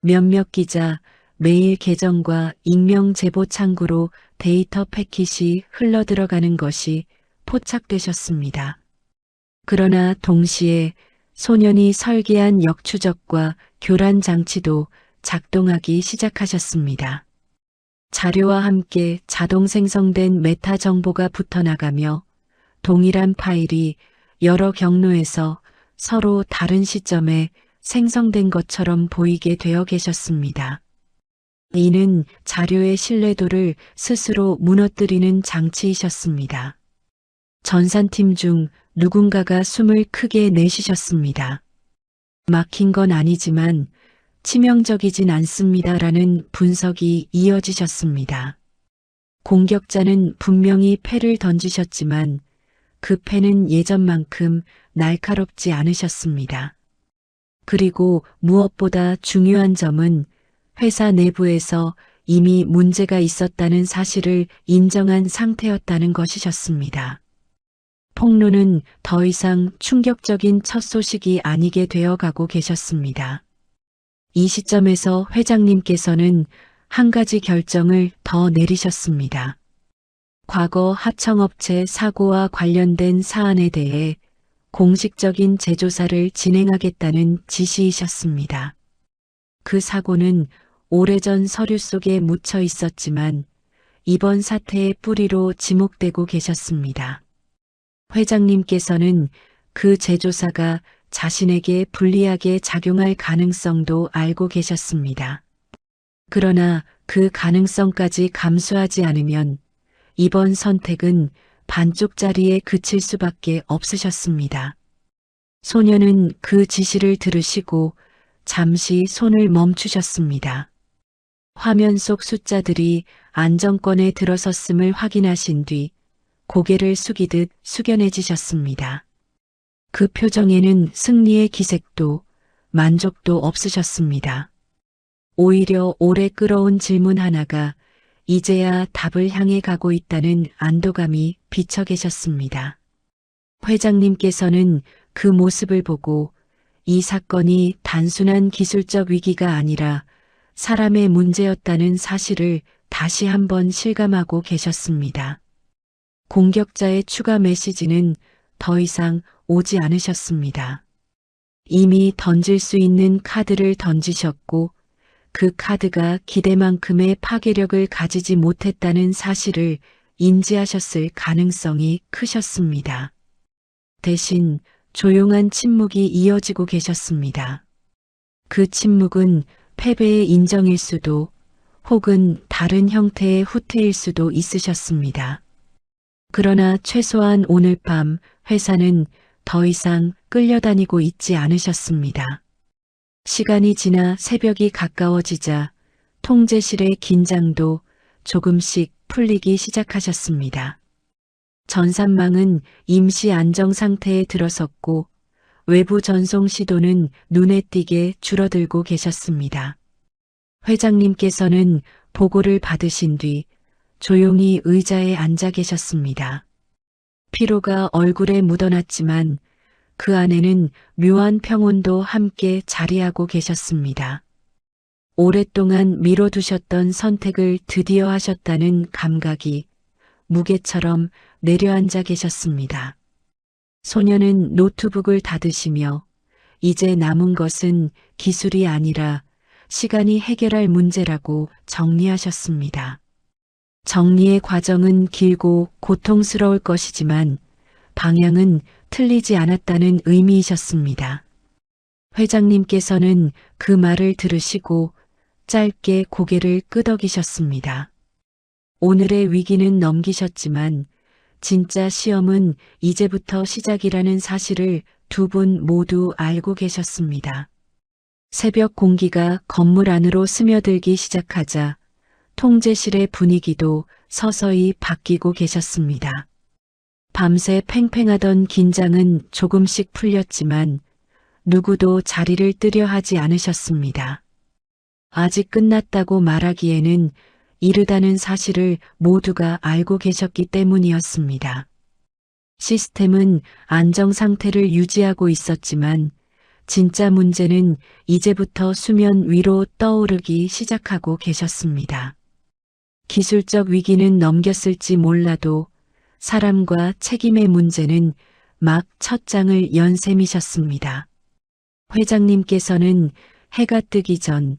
몇몇 기자, 메일 계정과 익명 제보 창구로 데이터 패킷이 흘러들어가는 것이 포착되셨습니다. 그러나 동시에 소년이 설계한 역추적과 교란 장치도 작동하기 시작하셨습니다. 자료와 함께 자동 생성된 메타 정보가 붙어나가며 동일한 파일이 여러 경로에서 서로 다른 시점에 생성된 것처럼 보이게 되어 계셨습니다. 이는 자료의 신뢰도를 스스로 무너뜨리는 장치이셨습니다. 전산팀 중 누군가가 숨을 크게 내쉬셨습니다. 막힌 건 아니지만 치명적이진 않습니다라는 분석이 이어지셨습니다. 공격자는 분명히 패를 던지셨지만 그 패는 예전만큼 날카롭지 않으셨습니다. 그리고 무엇보다 중요한 점은 회사 내부에서 이미 문제가 있었다는 사실을 인정한 상태였다는 것이셨습니다. 폭로는 더 이상 충격적인 첫 소식이 아니게 되어가고 계셨습니다. 이 시점에서 회장님께서는 한 가지 결정을 더 내리셨습니다. 과거 하청업체 사고와 관련된 사안에 대해 공식적인 재조사를 진행하겠다는 지시이셨습니다. 그 사고는 오래전 서류 속에 묻혀 있었지만 이번 사태의 뿌리로 지목되고 계셨습니다. 회장님께서는 그 재조사가 자신에게 불리하게 작용할 가능성도 알고 계셨습니다. 그러나 그 가능성까지 감수하지 않으면 이번 선택은 반쪽짜리에 그칠 수밖에 없으셨습니다. 소녀는 그 지시를 들으시고 잠시 손을 멈추셨습니다. 화면 속 숫자들이 안정권에 들어섰음을 확인하신 뒤 고개를 숙이듯 숙연해지셨습니다. 그 표정에는 승리의 기색도 만족도 없으셨습니다. 오히려 오래 끌어온 질문 하나가 이제야 답을 향해 가고 있다는 안도감이 비쳐 계셨습니다. 회장님께서는 그 모습을 보고 이 사건이 단순한 기술적 위기가 아니라 사람의 문제였다는 사실을 다시 한번 실감하고 계셨습니다. 공격자의 추가 메시지는 더 이상 오지 않으셨습니다. 이미 던질 수 있는 카드를 던지셨고 그 카드가 기대만큼의 파괴력을 가지지 못했다는 사실을 인지하셨을 가능성이 크셨습니다. 대신 조용한 침묵이 이어지고 계셨습니다. 그 침묵은 패배의 인정일 수도 혹은 다른 형태의 후퇴일 수도 있으셨습니다. 그러나 최소한 오늘 밤 회사는 더 이상 끌려다니고 있지 않으셨습니다. 시간이 지나 새벽이 가까워지자 통제실의 긴장도 조금씩 풀리기 시작하셨습니다. 전산망은 임시 안정 상태에 들어섰고 외부 전송 시도는 눈에 띄게 줄어들고 계셨습니다. 회장님께서는 보고를 받으신 뒤 조용히 의자에 앉아 계셨습니다. 피로가 얼굴에 묻어났지만 그 안에는 묘한 평온도 함께 자리하고 계셨습니다. 오랫동안 미뤄두셨던 선택을 드디어 하셨다는 감각이 무게처럼 내려앉아 계셨습니다. 소녀는 노트북을 닫으시며 이제 남은 것은 기술이 아니라 시간이 해결할 문제라고 정리하셨습니다. 정리의 과정은 길고 고통스러울 것이지만 방향은 틀리지 않았다는 의미이셨습니다. 회장님께서는 그 말을 들으시고 짧게 고개를 끄덕이셨습니다. 오늘의 위기는 넘기셨지만 진짜 시험은 이제부터 시작이라는 사실을 두 분 모두 알고 계셨습니다. 새벽 공기가 건물 안으로 스며들기 시작하자 통제실의 분위기도 서서히 바뀌고 계셨습니다. 밤새 팽팽하던 긴장은 조금씩 풀렸지만 누구도 자리를 뜨려 하지 않으셨습니다. 아직 끝났다고 말하기에는 이르다는 사실을 모두가 알고 계셨기 때문이었습니다. 시스템은 안정 상태를 유지하고 있었지만 진짜 문제는 이제부터 수면 위로 떠오르기 시작하고 계셨습니다. 기술적 위기는 넘겼을지 몰라도 사람과 책임의 문제는 막 첫 장을 연 셈이셨습니다. 회장님께서는 해가 뜨기 전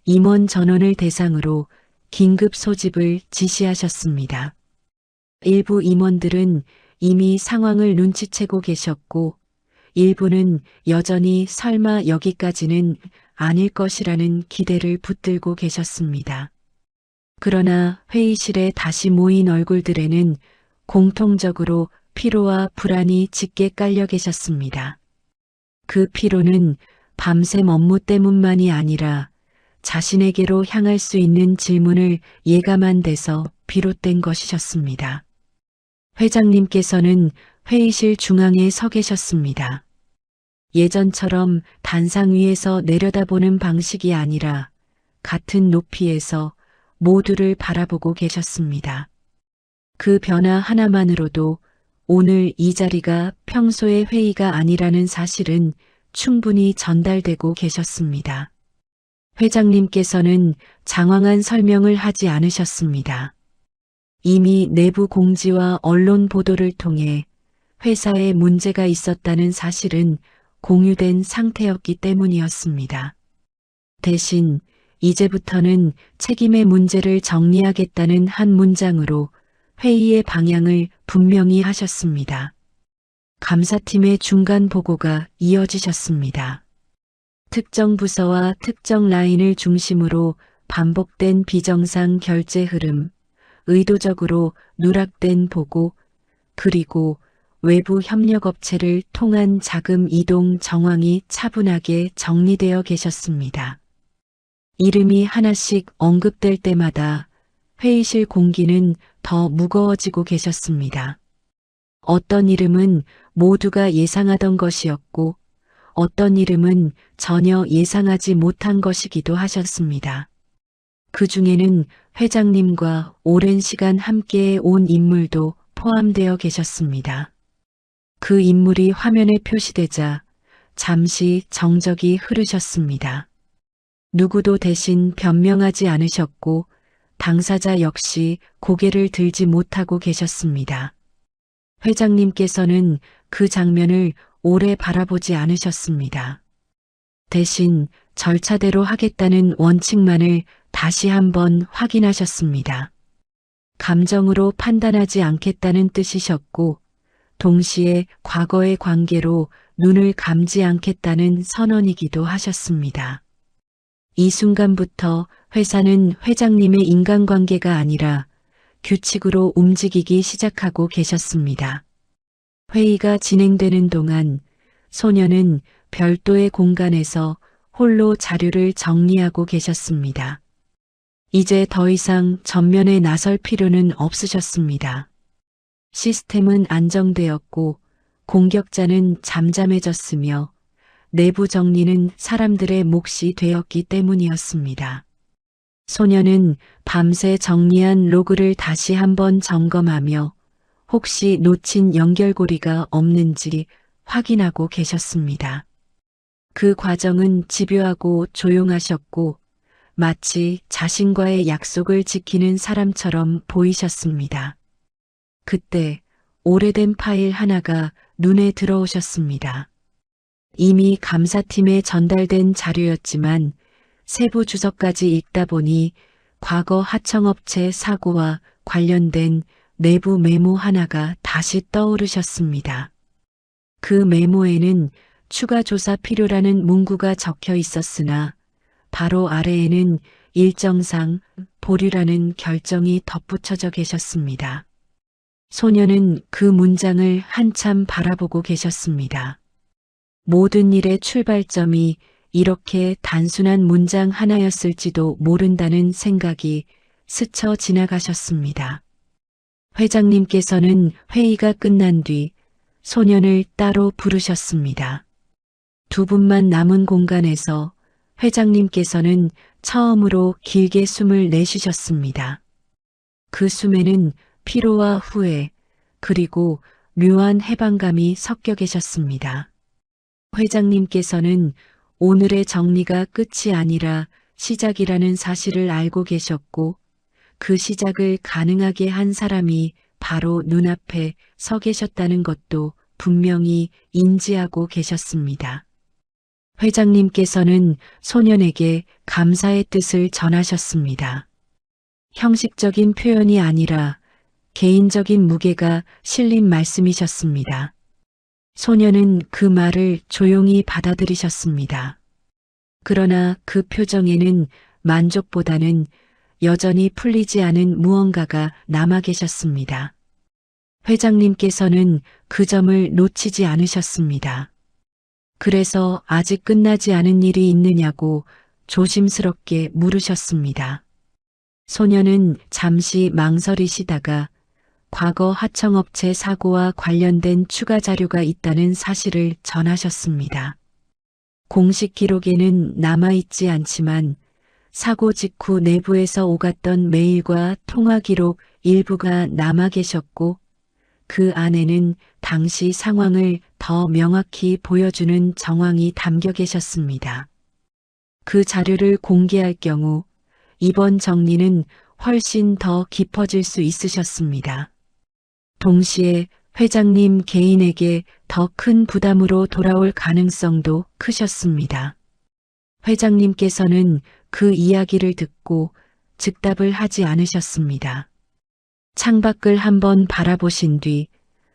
임원 전원을 대상으로 긴급 소집을 지시하셨습니다. 일부 임원들은 이미 상황을 눈치채고 계셨고 일부는 여전히 설마 여기까지는 아닐 것이라는 기대를 붙들고 계셨습니다. 그러나 회의실에 다시 모인 얼굴들에는 공통적으로 피로와 불안이 짙게 깔려 계셨습니다. 그 피로는 밤샘 업무 때문만이 아니라 자신에게로 향할 수 있는 질문을 예감한 데서 비롯된 것이셨습니다. 회장님께서는 회의실 중앙에 서 계셨습니다. 예전처럼 단상 위에서 내려다보는 방식이 아니라 같은 높이에서 모두를 바라보고 계셨습니다. 그 변화 하나만으로도 오늘 이 자리가 평소의 회의가 아니라는 사실은 충분히 전달되고 계셨습니다. 회장님께서는 장황한 설명을 하지 않으셨습니다. 이미 내부 공지와 언론 보도를 통해 회사에 문제가 있었다는 사실은 공유된 상태였기 때문이었습니다. 대신 이제부터는 책임의 문제를 정리하겠다는 한 문장으로 회의의 방향을 분명히 하셨습니다. 감사팀의 중간 보고가 이어지셨습니다. 특정 부서와 특정 라인을 중심으로 반복된 비정상 결제 흐름, 의도적으로 누락된 보고, 그리고 외부 협력업체를 통한 자금 이동 정황이 차분하게 정리되어 계셨습니다. 이름이 하나씩 언급될 때마다 회의실 공기는 더 무거워지고 계셨습니다. 어떤 이름은 모두가 예상하던 것이었고 어떤 이름은 전혀 예상하지 못한 것이기도 하셨습니다. 그 중에는 회장님과 오랜 시간 함께 온 인물도 포함되어 계셨습니다. 그 인물이 화면에 표시되자 잠시 정적이 흐르셨습니다. 누구도 대신 변명하지 않으셨고 당사자 역시 고개를 들지 못하고 계셨습니다. 회장님께서는 그 장면을 오래 바라보지 않으셨습니다. 대신 절차대로 하겠다는 원칙만을 다시 한번 확인하셨습니다. 감정으로 판단하지 않겠다는 뜻이셨고 동시에 과거의 관계로 눈을 감지 않겠다는 선언이기도 하셨습니다. 이 순간부터 회사는 회장님의 인간관계가 아니라 규칙으로 움직이기 시작하고 계셨습니다. 회의가 진행되는 동안 소녀는 별도의 공간에서 홀로 자료를 정리하고 계셨습니다. 이제 더 이상 전면에 나설 필요는 없으셨습니다. 시스템은 안정되었고 공격자는 잠잠해졌으며 내부 정리는 사람들의 몫이 되었기 때문이었습니다. 소녀는 밤새 정리한 로그를 다시 한번 점검하며 혹시 놓친 연결고리가 없는지 확인하고 계셨습니다. 그 과정은 집요하고 조용하셨고 마치 자신과의 약속을 지키는 사람처럼 보이셨습니다. 그때 오래된 파일 하나가 눈에 들어오셨습니다. 이미 감사팀에 전달된 자료였지만 세부 주석까지 읽다 보니 과거 하청업체 사고와 관련된 내부 메모 하나가 다시 떠오르셨습니다. 그 메모에는 추가 조사 필요라는 문구가 적혀 있었으나 바로 아래에는 일정상 보류라는 결정이 덧붙여져 계셨습니다. 소녀는 그 문장을 한참 바라보고 계셨습니다. 모든 일의 출발점이 이렇게 단순한 문장 하나였을지도 모른다는 생각이 스쳐 지나가셨습니다. 회장님께서는 회의가 끝난 뒤 소년을 따로 부르셨습니다. 두 분만 남은 공간에서 회장님께서는 처음으로 길게 숨을 내쉬셨습니다. 그 숨에는 피로와 후회, 그리고 묘한 해방감이 섞여 계셨습니다. 회장님께서는 오늘의 정리가 끝이 아니라 시작이라는 사실을 알고 계셨고 그 시작을 가능하게 한 사람이 바로 눈앞에 서 계셨다는 것도 분명히 인지하고 계셨습니다. 회장님께서는 소년에게 감사의 뜻을 전하셨습니다. 형식적인 표현이 아니라 개인적인 무게가 실린 말씀이셨습니다. 소년은 그 말을 조용히 받아들이셨습니다. 그러나 그 표정에는 만족보다는 여전히 풀리지 않은 무언가가 남아 계셨습니다. 회장님께서는 그 점을 놓치지 않으셨습니다. 그래서 아직 끝나지 않은 일이 있느냐고 조심스럽게 물으셨습니다. 소녀는 잠시 망설이시다가 과거 하청업체 사고와 관련된 추가 자료가 있다는 사실을 전하셨습니다. 공식 기록에는 남아있지 않지만 사고 직후 내부에서 오갔던 메일과 통화 기록 일부가 남아 계셨고 그 안에는 당시 상황을 더 명확히 보여주는 정황이 담겨 계셨습니다. 그 자료를 공개할 경우 이번 정리는 훨씬 더 깊어질 수 있으셨습니다. 동시에 회장님 개인에게 더 큰 부담으로 돌아올 가능성도 크셨습니다. 회장님께서는 그 이야기를 듣고 즉답을 하지 않으셨습니다. 창밖을 한번 바라보신 뒤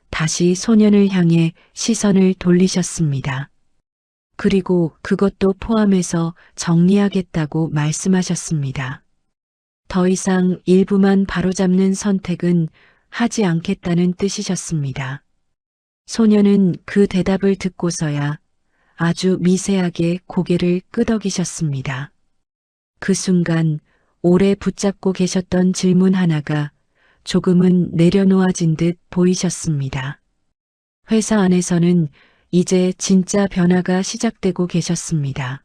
다시 소년을 향해 시선을 돌리셨습니다. 그리고 그것도 포함해서 정리하겠다고 말씀하셨습니다. 더 이상 일부만 바로잡는 선택은 하지 않겠다는 뜻이셨습니다. 소년은 그 대답을 듣고서야 아주 미세하게 고개를 끄덕이셨습니다. 그 순간 오래 붙잡고 계셨던 질문 하나가 조금은 내려놓아진 듯 보이셨습니다. 회사 안에서는 이제 진짜 변화가 시작되고 계셨습니다.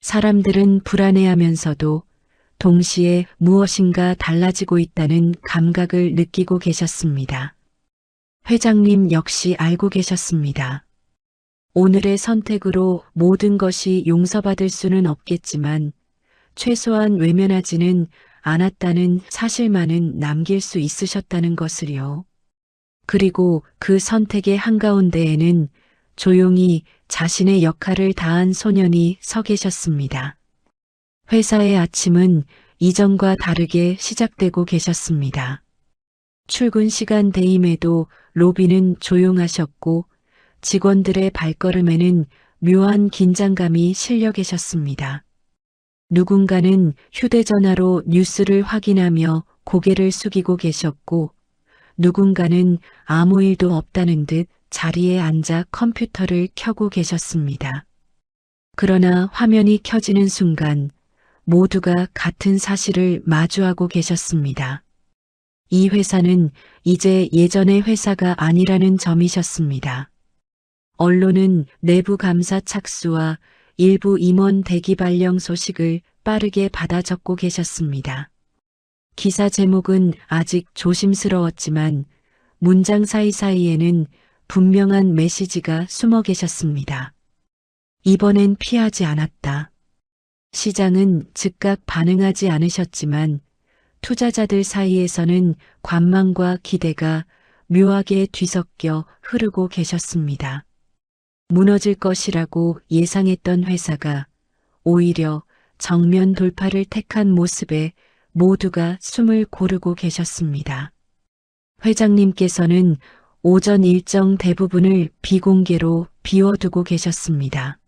사람들은 불안해하면서도 동시에 무엇인가 달라지고 있다는 감각을 느끼고 계셨습니다. 회장님 역시 알고 계셨습니다. 오늘의 선택으로 모든 것이 용서받을 수는 없겠지만 최소한 외면하지는 않았다는 사실만은 남길 수 있으셨다는 것을요. 그리고 그 선택의 한가운데에는 조용히 자신의 역할을 다한 소년이 서 계셨습니다. 회사의 아침은 이전과 다르게 시작되고 계셨습니다. 출근 시간 대임에도 로비는 조용하셨고 직원들의 발걸음에는 묘한 긴장감이 실려 계셨습니다. 누군가는 휴대전화로 뉴스를 확인하며 고개를 숙이고 계셨고 누군가는 아무 일도 없다는 듯 자리에 앉아 컴퓨터를 켜고 계셨습니다. 그러나 화면이 켜지는 순간 모두가 같은 사실을 마주하고 계셨습니다. 이 회사는 이제 예전의 회사가 아니라는 점이셨습니다. 언론은 내부 감사 착수와 일부 임원 대기 발령 소식을 빠르게 받아 적고 계셨습니다. 기사 제목은 아직 조심스러웠지만 문장 사이사이에는 분명한 메시지가 숨어 계셨습니다. 이번엔 피하지 않았다. 시장은 즉각 반응하지 않으셨지만 투자자들 사이에서는 관망과 기대가 묘하게 뒤섞여 흐르고 계셨습니다. 무너질 것이라고 예상했던 회사가 오히려 정면 돌파를 택한 모습에 모두가 숨을 고르고 계셨습니다. 회장님께서는 오전 일정 대부분을 비공개로 비워두고 계셨습니다.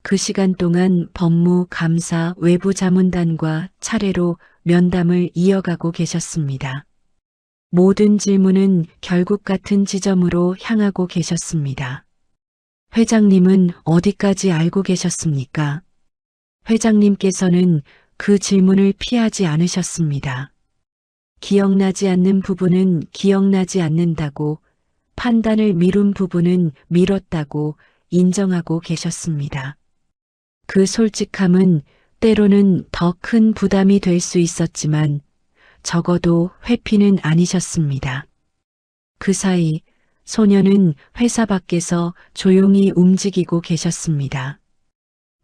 그 시간 동안 법무, 감사, 외부 자문단과 차례로 면담을 이어가고 계셨습니다. 모든 질문은 결국 같은 지점으로 향하고 계셨습니다. 회장님은 어디까지 알고 계셨습니까? 회장님께서는 그 질문을 피하지 않으셨습니다. 기억나지 않는 부분은 기억나지 않는다고, 판단을 미룬 부분은 미뤘다고 인정하고 계셨습니다. 그 솔직함은 때로는 더 큰 부담이 될 수 있었지만 적어도 회피는 아니셨습니다. 그 사이 소녀는 회사 밖에서 조용히 움직이고 계셨습니다.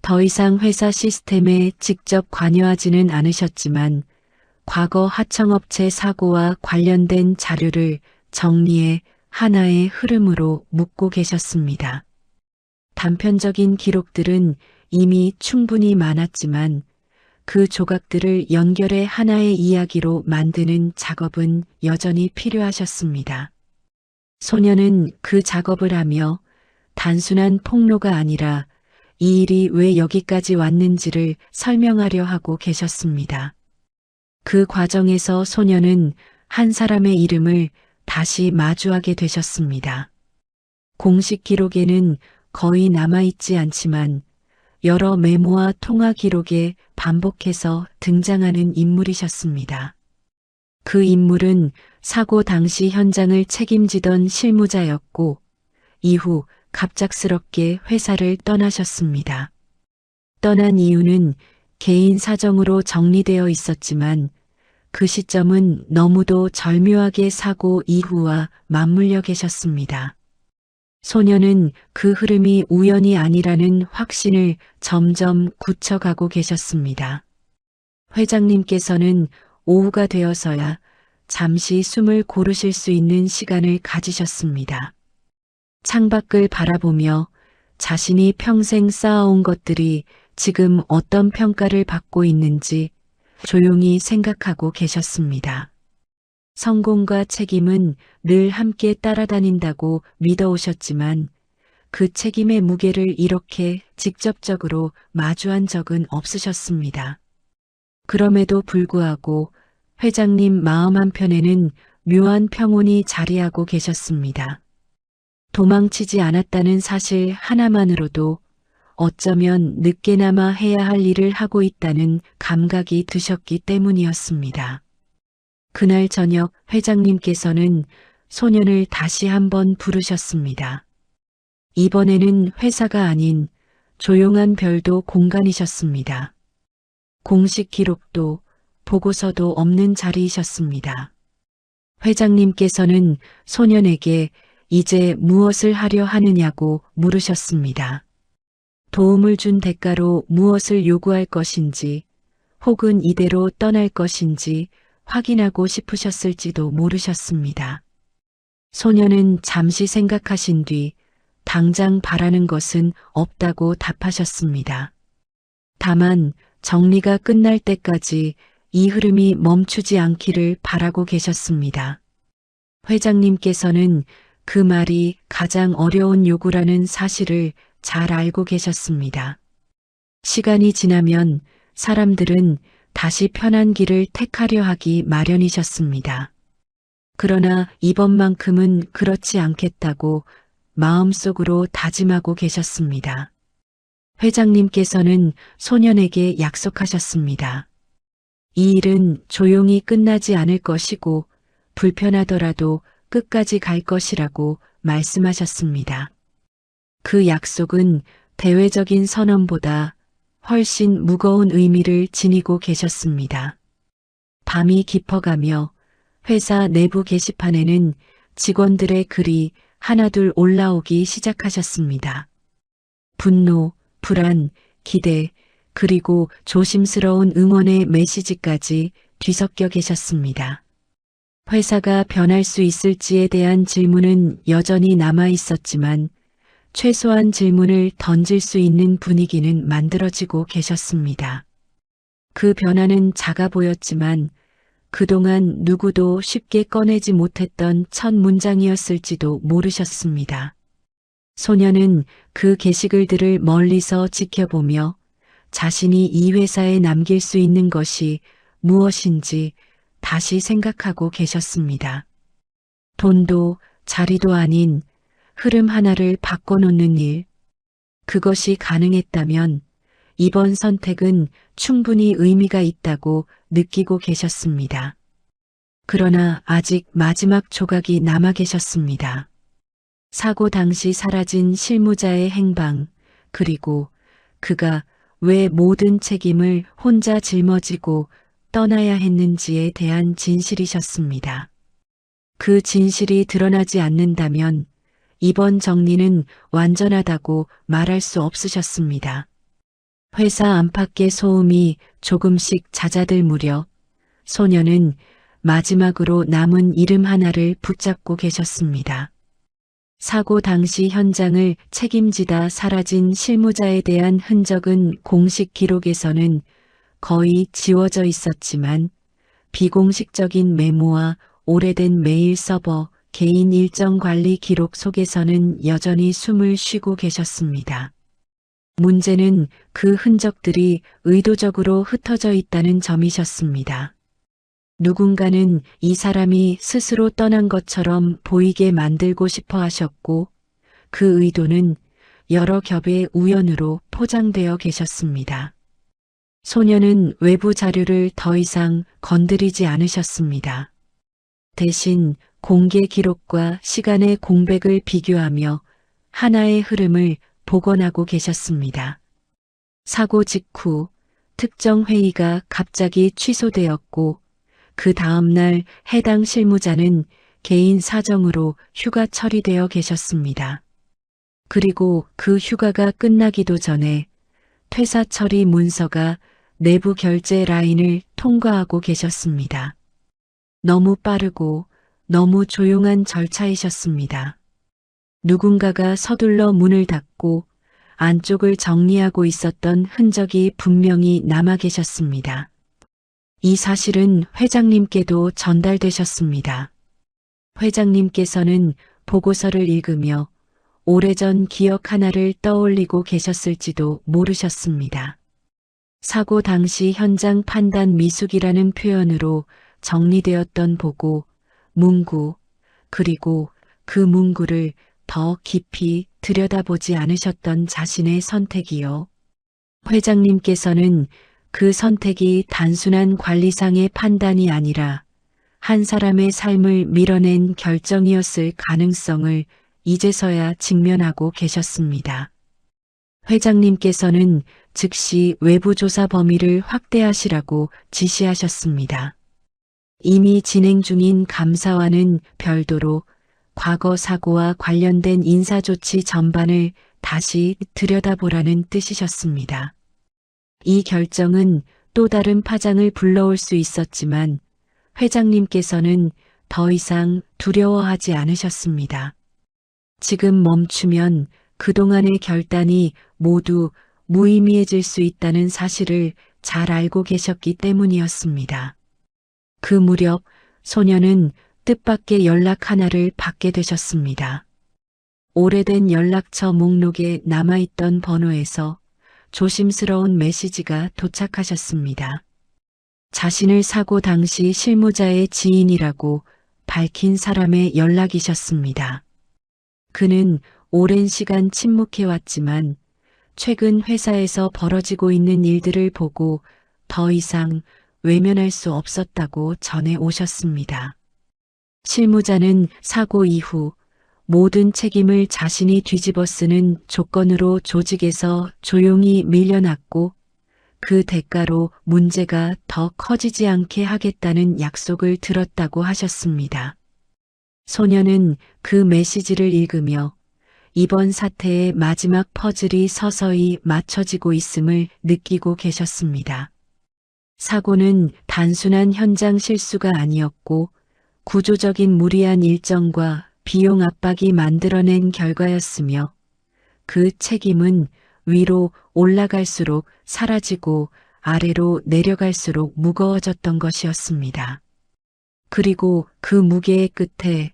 더 이상 회사 시스템에 직접 관여하지는 않으셨지만 과거 하청업체 사고와 관련된 자료를 정리해 하나의 흐름으로 묶고 계셨습니다. 단편적인 기록들은 이미 충분히 많았지만 그 조각들을 연결해 하나의 이야기로 만드는 작업은 여전히 필요하셨습니다. 소녀는 그 작업을 하며 단순한 폭로가 아니라 이 일이 왜 여기까지 왔는지를 설명하려 하고 계셨습니다. 그 과정에서 소녀는 한 사람의 이름을 다시 마주하게 되셨습니다. 공식 기록에는 거의 남아있지 않지만 여러 메모와 통화 기록에 반복해서 등장하는 인물이셨습니다. 그 인물은 사고 당시 현장을 책임지던 실무자였고 이후 갑작스럽게 회사를 떠나셨습니다. 떠난 이유는 개인 사정으로 정리되어 있었지만 그 시점은 너무도 절묘하게 사고 이후와 맞물려 계셨습니다. 소녀는 그 흐름이 우연이 아니라는 확신을 점점 굳혀가고 계셨습니다. 회장님께서는 오후가 되어서야 잠시 숨을 고르실 수 있는 시간을 가지셨습니다. 창밖을 바라보며 자신이 평생 쌓아온 것들이 지금 어떤 평가를 받고 있는지 조용히 생각하고 계셨습니다. 성공과 책임은 늘 함께 따라다닌다고 믿어오셨지만 그 책임의 무게를 이렇게 직접적으로 마주한 적은 없으셨습니다. 그럼에도 불구하고 회장님 마음 한편에는 묘한 평온이 자리하고 계셨습니다. 도망치지 않았다는 사실 하나만으로도 어쩌면 늦게나마 해야 할 일을 하고 있다는 감각이 드셨기 때문이었습니다. 그날 저녁 회장님께서는 소년을 다시 한번 부르셨습니다. 이번에는 회사가 아닌 조용한 별도 공간이셨습니다. 공식 기록도 보고서도 없는 자리이셨습니다. 회장님께서는 소년에게 이제 무엇을 하려 하느냐고 물으셨습니다. 도움을 준 대가로 무엇을 요구할 것인지 혹은 이대로 떠날 것인지 확인하고 싶으셨을지도 모르셨습니다. 소녀는 잠시 생각하신 뒤 당장 바라는 것은 없다고 답하셨습니다. 다만 정리가 끝날 때까지 이 흐름이 멈추지 않기를 바라고 계셨습니다. 회장님께서는 그 말이 가장 어려운 요구라는 사실을 잘 알고 계셨습니다. 시간이 지나면 사람들은 다시 편한 길을 택하려 하기 마련이셨습니다. 그러나 이번만큼은 그렇지 않겠다고 마음속으로 다짐하고 계셨습니다. 회장님께서는 소년에게 약속하셨습니다. 이 일은 조용히 끝나지 않을 것이고 불편하더라도 끝까지 갈 것이라고 말씀하셨습니다. 그 약속은 대외적인 선언보다 훨씬 무거운 의미를 지니고 계셨습니다. 밤이 깊어가며 회사 내부 게시판에는 직원들의 글이 하나둘 올라오기 시작하셨습니다. 분노, 불안, 기대, 그리고 조심스러운 응원의 메시지까지 뒤섞여 계셨습니다. 회사가 변할 수 있을지에 대한 질문은 여전히 남아 있었지만 최소한 질문을 던질 수 있는 분위기는 만들어지고 계셨습니다. 그 변화는 작아 보였지만 그동안 누구도 쉽게 꺼내지 못했던 첫 문장이었을지도 모르셨습니다. 소녀는 그 게시글들을 멀리서 지켜보며 자신이 이 회사에 남길 수 있는 것이 무엇인지 다시 생각하고 계셨습니다. 돈도 자리도 아닌 흐름 하나를 바꿔놓는 일, 그것이 가능했다면 이번 선택은 충분히 의미가 있다고 느끼고 계셨습니다. 그러나 아직 마지막 조각이 남아 계셨습니다. 사고 당시 사라진 실무자의 행방, 그리고 그가 왜 모든 책임을 혼자 짊어지고 떠나야 했는지에 대한 진실이셨습니다. 그 진실이 드러나지 않는다면 이번 정리는 완전하다고 말할 수 없으셨습니다. 회사 안팎의 소음이 조금씩 잦아들 무렵 소녀는 마지막으로 남은 이름 하나를 붙잡고 계셨습니다. 사고 당시 현장을 책임지다 사라진 실무자에 대한 흔적은 공식 기록에서는 거의 지워져 있었지만 비공식적인 메모와 오래된 메일 서버, 개인 일정 관리 기록 속에서는 여전히 숨을 쉬고 계셨습니다. 문제는 그 흔적들이 의도적으로 흩어져 있다는 점이셨습니다. 누군가는 이 사람이 스스로 떠난 것처럼 보이게 만들고 싶어 하셨고 그 의도는 여러 겹의 우연으로 포장되어 계셨습니다. 소녀는 외부 자료를 더 이상 건드리지 않으셨습니다. 대신 공개 기록과 시간의 공백을 비교하며 하나의 흐름을 복원하고 계셨습니다. 사고 직후 특정 회의가 갑자기 취소되었고 그 다음날 해당 실무자는 개인 사정으로 휴가 처리되어 계셨습니다. 그리고 그 휴가가 끝나기도 전에 퇴사 처리 문서가 내부 결제 라인을 통과하고 계셨습니다. 너무 빠르고 너무 조용한 절차이셨습니다. 누군가가 서둘러 문을 닫고 안쪽을 정리하고 있었던 흔적이 분명히 남아 계셨습니다. 이 사실은 회장님께도 전달되셨습니다. 회장님께서는 보고서를 읽으며 오래전 기억 하나를 떠올리고 계셨을지도 모르셨습니다. 사고 당시 현장 판단 미숙이라는 표현으로 정리되었던 보고, 문구, 그리고 그 문구를 더 깊이 들여다보지 않으셨던 자신의 선택이요. 회장님께서는 그 선택이 단순한 관리상의 판단이 아니라 한 사람의 삶을 밀어낸 결정이었을 가능성을 이제서야 직면하고 계셨습니다. 회장님께서는 즉시 외부 조사 범위를 확대하시라고 지시하셨습니다. 이미 진행 중인 감사와는 별도로 과거 사고와 관련된 인사조치 전반을 다시 들여다보라는 뜻이셨습니다. 이 결정은 또 다른 파장을 불러올 수 있었지만 회장님께서는 더 이상 두려워하지 않으셨습니다. 지금 멈추면 그동안의 결단이 모두 무의미해질 수 있다는 사실을 잘 알고 계셨기 때문이었습니다. 그 무렵 소녀는 뜻밖의 연락 하나를 받게 되셨습니다. 오래된 연락처 목록에 남아있던 번호에서 조심스러운 메시지가 도착하셨습니다. 자신을 사고 당시 실무자의 지인이라고 밝힌 사람의 연락이셨습니다. 그는 오랜 시간 침묵해왔지만 최근 회사에서 벌어지고 있는 일들을 보고 더 이상 외면할 수 없었다고 전해 오셨습니다. 실무자는 사고 이후 모든 책임을 자신이 뒤집어 쓰는 조건으로 조직에서 조용히 밀려났고 그 대가로 문제가 더 커지지 않게 하겠다는 약속을 들었다고 하셨습니다. 소녀는 그 메시지를 읽으며 이번 사태의 마지막 퍼즐이 서서히 맞춰지고 있음을 느끼고 계셨습니다. 사고는 단순한 현장 실수가 아니었고 구조적인 무리한 일정과 비용 압박이 만들어낸 결과였으며 그 책임은 위로 올라갈수록 사라지고 아래로 내려갈수록 무거워졌던 것이었습니다. 그리고 그 무게의 끝에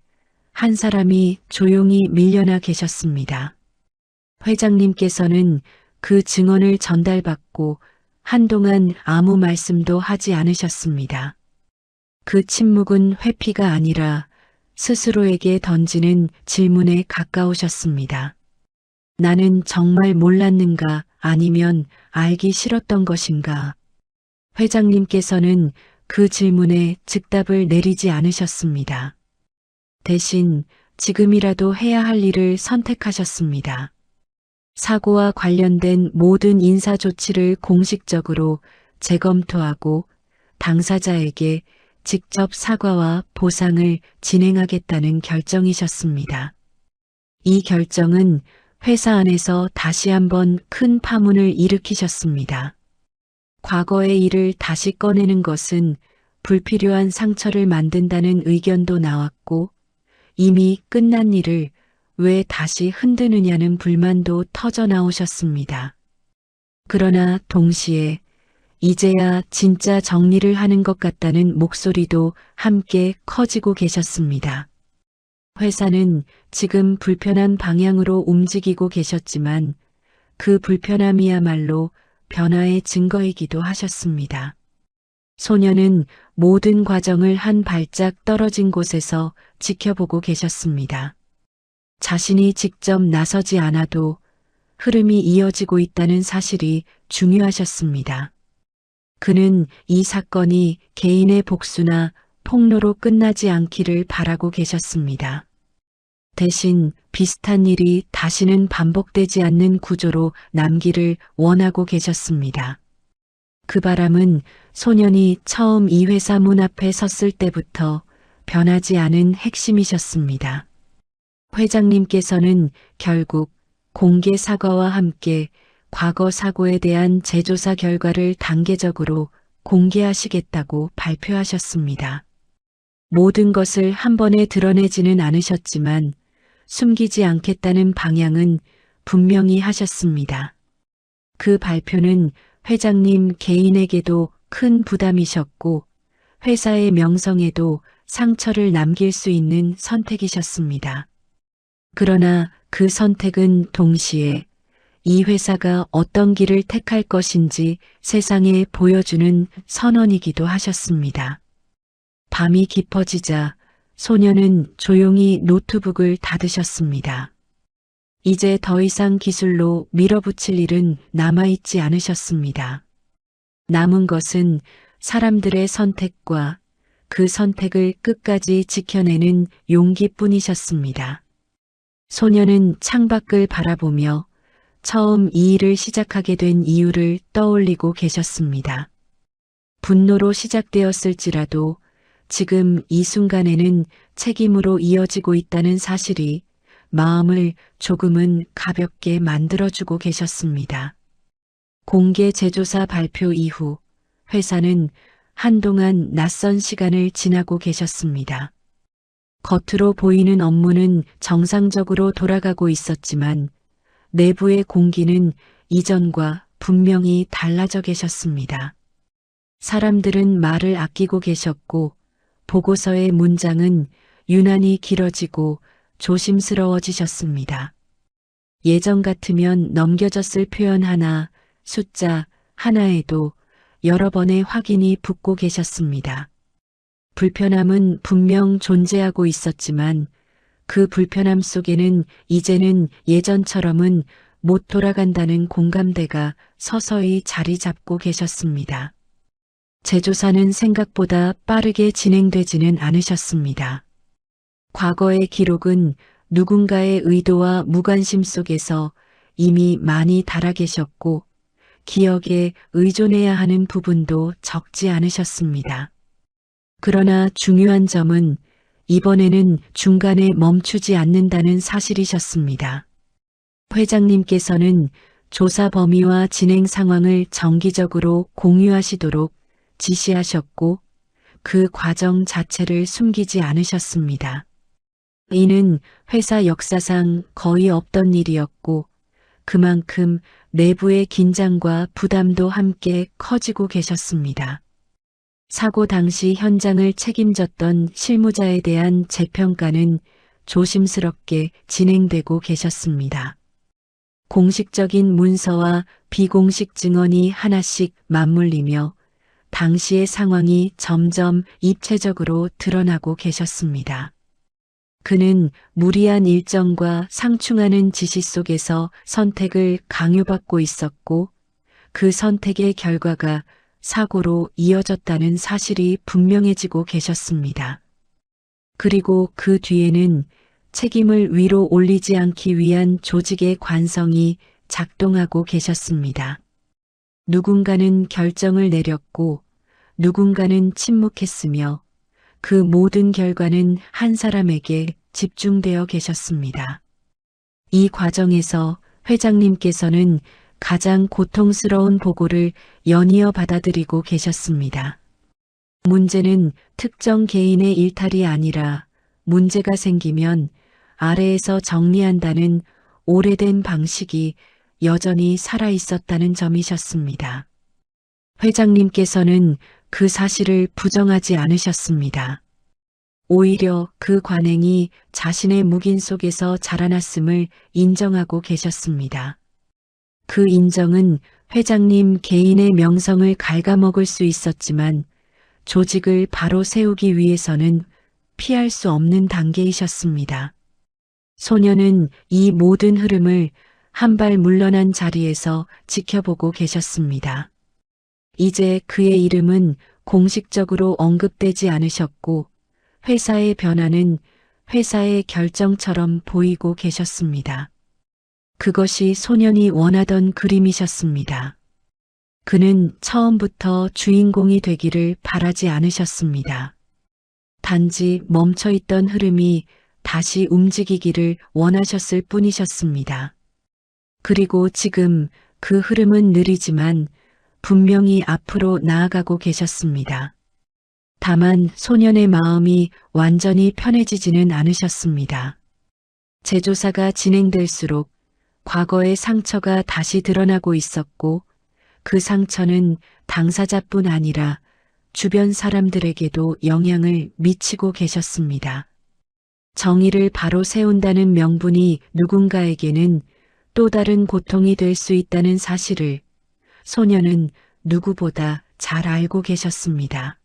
한 사람이 조용히 밀려나 계셨습니다. 회장님께서는 그 증언을 전달받고 한동안 아무 말씀도 하지 않으셨습니다. 그 침묵은 회피가 아니라 스스로에게 던지는 질문에 가까우셨습니다. 나는 정말 몰랐는가 아니면 알기 싫었던 것인가? 회장님께서는 그 질문에 즉답을 내리지 않으셨습니다. 대신 지금이라도 해야 할 일을 선택하셨습니다. 사고와 관련된 모든 인사 조치를 공식적으로 재검토하고 당사자에게 직접 사과와 보상을 진행하겠다는 결정이셨습니다. 이 결정은 회사 안에서 다시 한번 큰 파문을 일으키셨습니다. 과거의 일을 다시 꺼내는 것은 불필요한 상처를 만든다는 의견도 나왔고 이미 끝난 일을 왜 다시 흔드느냐는 불만도 터져 나오셨습니다. 그러나 동시에 이제야 진짜 정리를 하는 것 같다는 목소리도 함께 커지고 계셨습니다. 회사는 지금 불편한 방향으로 움직이고 계셨지만 그 불편함이야말로 변화의 증거이기도 하셨습니다. 소녀는 모든 과정을 한 발짝 떨어진 곳에서 지켜보고 계셨습니다. 자신이 직접 나서지 않아도 흐름이 이어지고 있다는 사실이 중요하셨습니다. 그는 이 사건이 개인의 복수나 폭로로 끝나지 않기를 바라고 계셨습니다. 대신 비슷한 일이 다시는 반복되지 않는 구조로 남기를 원하고 계셨습니다. 그 바람은 소년이 처음 이 회사 문 앞에 섰을 때부터 변하지 않은 핵심이셨습니다. 회장님께서는 결국 공개 사과와 함께 과거 사고에 대한 재조사 결과를 단계적으로 공개하시겠다고 발표하셨습니다. 모든 것을 한 번에 드러내지는 않으셨지만 숨기지 않겠다는 방향은 분명히 하셨습니다. 그 발표는 회장님 개인에게도 큰 부담이셨고 회사의 명성에도 상처를 남길 수 있는 선택이셨습니다. 그러나 그 선택은 동시에 이 회사가 어떤 길을 택할 것인지 세상에 보여주는 선언이기도 하셨습니다. 밤이 깊어지자 소녀는 조용히 노트북을 닫으셨습니다. 이제 더 이상 기술로 밀어붙일 일은 남아있지 않으셨습니다. 남은 것은 사람들의 선택과 그 선택을 끝까지 지켜내는 용기뿐이셨습니다. 소녀는 창밖을 바라보며 처음 이 일을 시작하게 된 이유를 떠올리고 계셨습니다. 분노로 시작되었을지라도 지금 이 순간에는 책임으로 이어지고 있다는 사실이 마음을 조금은 가볍게 만들어주고 계셨습니다. 공개 재조사 발표 이후 회사는 한동안 낯선 시간을 지나고 계셨습니다. 겉으로 보이는 업무는 정상적으로 돌아가고 있었지만 내부의 공기는 이전과 분명히 달라져 계셨습니다. 사람들은 말을 아끼고 계셨고 보고서의 문장은 유난히 길어지고 조심스러워지셨습니다. 예전 같으면 넘겨졌을 표현 하나, 숫자 하나에도 여러 번의 확인이 붙고 계셨습니다. 불편함은 분명 존재하고 있었지만 그 불편함 속에는 이제는 예전처럼은 못 돌아간다는 공감대가 서서히 자리 잡고 계셨습니다. 재조사는 생각보다 빠르게 진행되지는 않으셨습니다. 과거의 기록은 누군가의 의도와 무관심 속에서 이미 많이 달아 계셨고 기억에 의존해야 하는 부분도 적지 않으셨습니다. 그러나 중요한 점은 이번에는 중간에 멈추지 않는다는 사실이셨습니다. 회장님께서는 조사 범위와 진행 상황을 정기적으로 공유하시도록 지시하셨고 그 과정 자체를 숨기지 않으셨습니다. 이는 회사 역사상 거의 없던 일이었고 그만큼 내부의 긴장과 부담도 함께 커지고 계셨습니다. 사고 당시 현장을 책임졌던 실무자에 대한 재평가는 조심스럽게 진행되고 계셨습니다. 공식적인 문서와 비공식 증언이 하나씩 맞물리며 당시의 상황이 점점 입체적으로 드러나고 계셨습니다. 그는 무리한 일정과 상충하는 지시 속에서 선택을 강요받고 있었고 그 선택의 결과가 사고로 이어졌다는 사실이 분명해지고 계셨습니다. 그리고 그 뒤에는 책임을 위로 올리지 않기 위한 조직의 관성이 작동하고 계셨습니다. 누군가는 결정을 내렸고 누군가는 침묵했으며 그 모든 결과는 한 사람에게 집중되어 계셨습니다. 이 과정에서 회장님께서는 가장 고통스러운 보고를 연이어 받아들이고 계셨습니다. 문제는 특정 개인의 일탈이 아니라 문제가 생기면 아래에서 정리한다는 오래된 방식이 여전히 살아 있었다는 점이셨습니다. 회장님께서는 그 사실을 부정하지 않으셨습니다. 오히려 그 관행이 자신의 묵인 속에서 자라났음을 인정하고 계셨습니다. 그 인정은 회장님 개인의 명성을 갉아먹을 수 있었지만 조직을 바로 세우기 위해서는 피할 수 없는 단계이셨습니다. 소녀는 이 모든 흐름을 한 발 물러난 자리에서 지켜보고 계셨습니다. 이제 그의 이름은 공식적으로 언급되지 않으셨고 회사의 변화는 회사의 결정처럼 보이고 계셨습니다. 그것이 소년이 원하던 그림이셨습니다. 그는 처음부터 주인공이 되기를 바라지 않으셨습니다. 단지 멈춰있던 흐름이 다시 움직이기를 원하셨을 뿐이셨습니다. 그리고 지금 그 흐름은 느리지만 분명히 앞으로 나아가고 계셨습니다. 다만 소년의 마음이 완전히 편해지지는 않으셨습니다. 재조사가 진행될수록 과거의 상처가 다시 드러나고 있었고 그 상처는 당사자뿐 아니라 주변 사람들에게도 영향을 미치고 계셨습니다. 정의를 바로 세운다는 명분이 누군가에게는 또 다른 고통이 될 수 있다는 사실을 소녀는 누구보다 잘 알고 계셨습니다.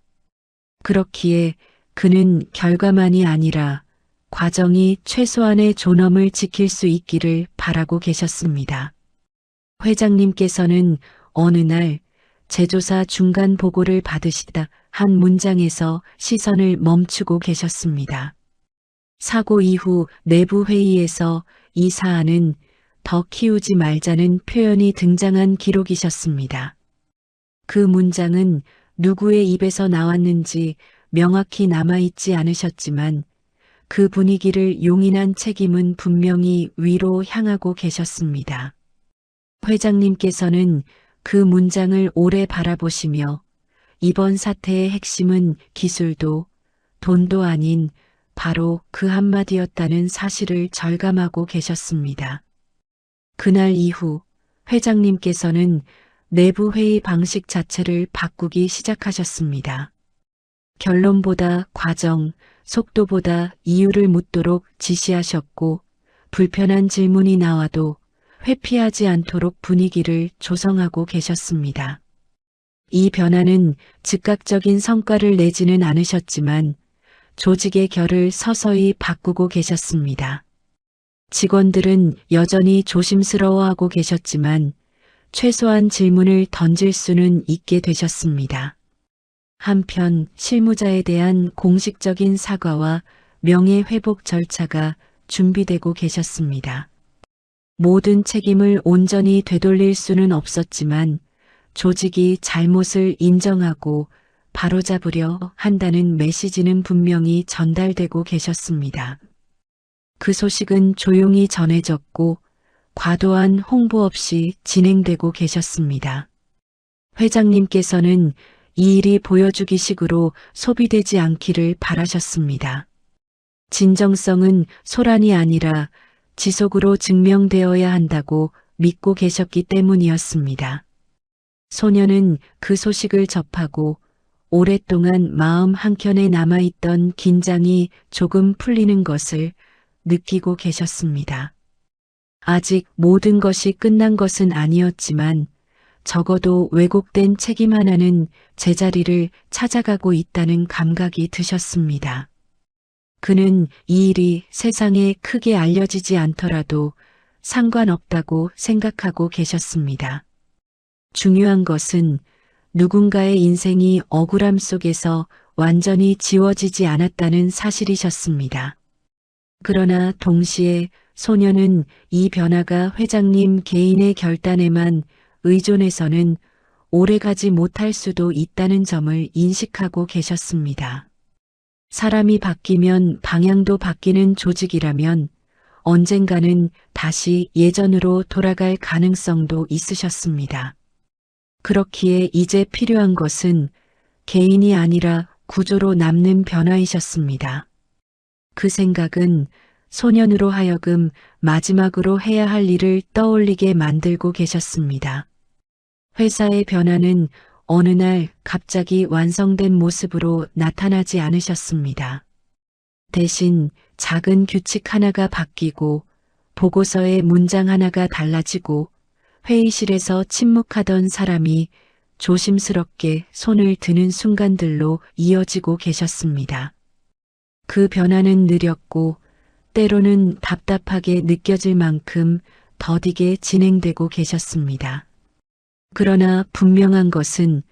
그렇기에 그는 결과만이 아니라 과정이 최소한의 존엄을 지킬 수 있기를 바라고 계셨습니다. 회장님께서는 어느 날 재조사 중간 보고를 받으시다 한 문장에서 시선을 멈추고 계셨습니다. 사고 이후 내부 회의에서 이 사안은 더 키우지 말자는 표현이 등장한 기록이셨습니다. 그 문장은 누구의 입에서 나왔는지 명확히 남아있지 않으셨지만 그 분위기를 용인한 책임은 분명히 위로 향하고 계셨습니다. 회장님께서는 그 문장을 오래 바라보시며 이번 사태의 핵심은 기술도 돈도 아닌 바로 그 한마디였다는 사실을 절감하고 계셨습니다. 그날 이후 회장님께서는 내부 회의 방식 자체를 바꾸기 시작하셨습니다. 결론보다 과정, 속도보다 이유를 묻도록 지시하셨고 불편한 질문이 나와도 회피하지 않도록 분위기를 조성하고 계셨습니다. 이 변화는 즉각적인 성과를 내지는 않으셨지만 조직의 결을 서서히 바꾸고 계셨습니다. 직원들은 여전히 조심스러워하고 계셨지만 최소한 질문을 던질 수는 있게 되셨습니다. 한편 실무자에 대한 공식적인 사과와 명예회복 절차가 준비되고 계셨습니다. 모든 책임을 온전히 되돌릴 수는 없었지만 조직이 잘못을 인정하고 바로잡으려 한다는 메시지는 분명히 전달되고 계셨습니다. 그 소식은 조용히 전해졌고 과도한 홍보 없이 진행되고 계셨습니다. 회장님께서는 이 일이 보여주기식으로 소비되지 않기를 바라셨습니다. 진정성은 소란이 아니라 지속으로 증명되어야 한다고 믿고 계셨기 때문이었습니다. 소녀는 그 소식을 접하고 오랫동안 마음 한켠에 남아있던 긴장이 조금 풀리는 것을 느끼고 계셨습니다. 아직 모든 것이 끝난 것은 아니었지만 적어도 왜곡된 책임 하나는 제자리를 찾아가고 있다는 감각이 드셨습니다. 그는 이 일이 세상에 크게 알려지지 않더라도 상관없다고 생각하고 계셨습니다. 중요한 것은 누군가의 인생이 억울함 속에서 완전히 지워지지 않았다는 사실이셨습니다. 그러나 동시에 소녀는 이 변화가 회장님 개인의 결단에만 의존해서는 오래가지 못할 수도 있다는 점을 인식하고 계셨습니다. 사람이 바뀌면 방향도 바뀌는 조직이라면 언젠가는 다시 예전으로 돌아갈 가능성도 있으셨습니다. 그렇기에 이제 필요한 것은 개인이 아니라 구조로 남는 변화이셨습니다. 그 생각은 소년으로 하여금 마지막으로 해야 할 일을 떠올리게 만들고 계셨습니다. 회사의 변화는 어느 날 갑자기 완성된 모습으로 나타나지 않으셨습니다. 대신 작은 규칙 하나가 바뀌고 보고서의 문장 하나가 달라지고 회의실에서 침묵하던 사람이 조심스럽게 손을 드는 순간들로 이어지고 계셨습니다. 그 변화는 느렸고 때로는 답답하게 느껴질 만큼 더디게 진행되고 계셨습니다. 그러나 분명한 것은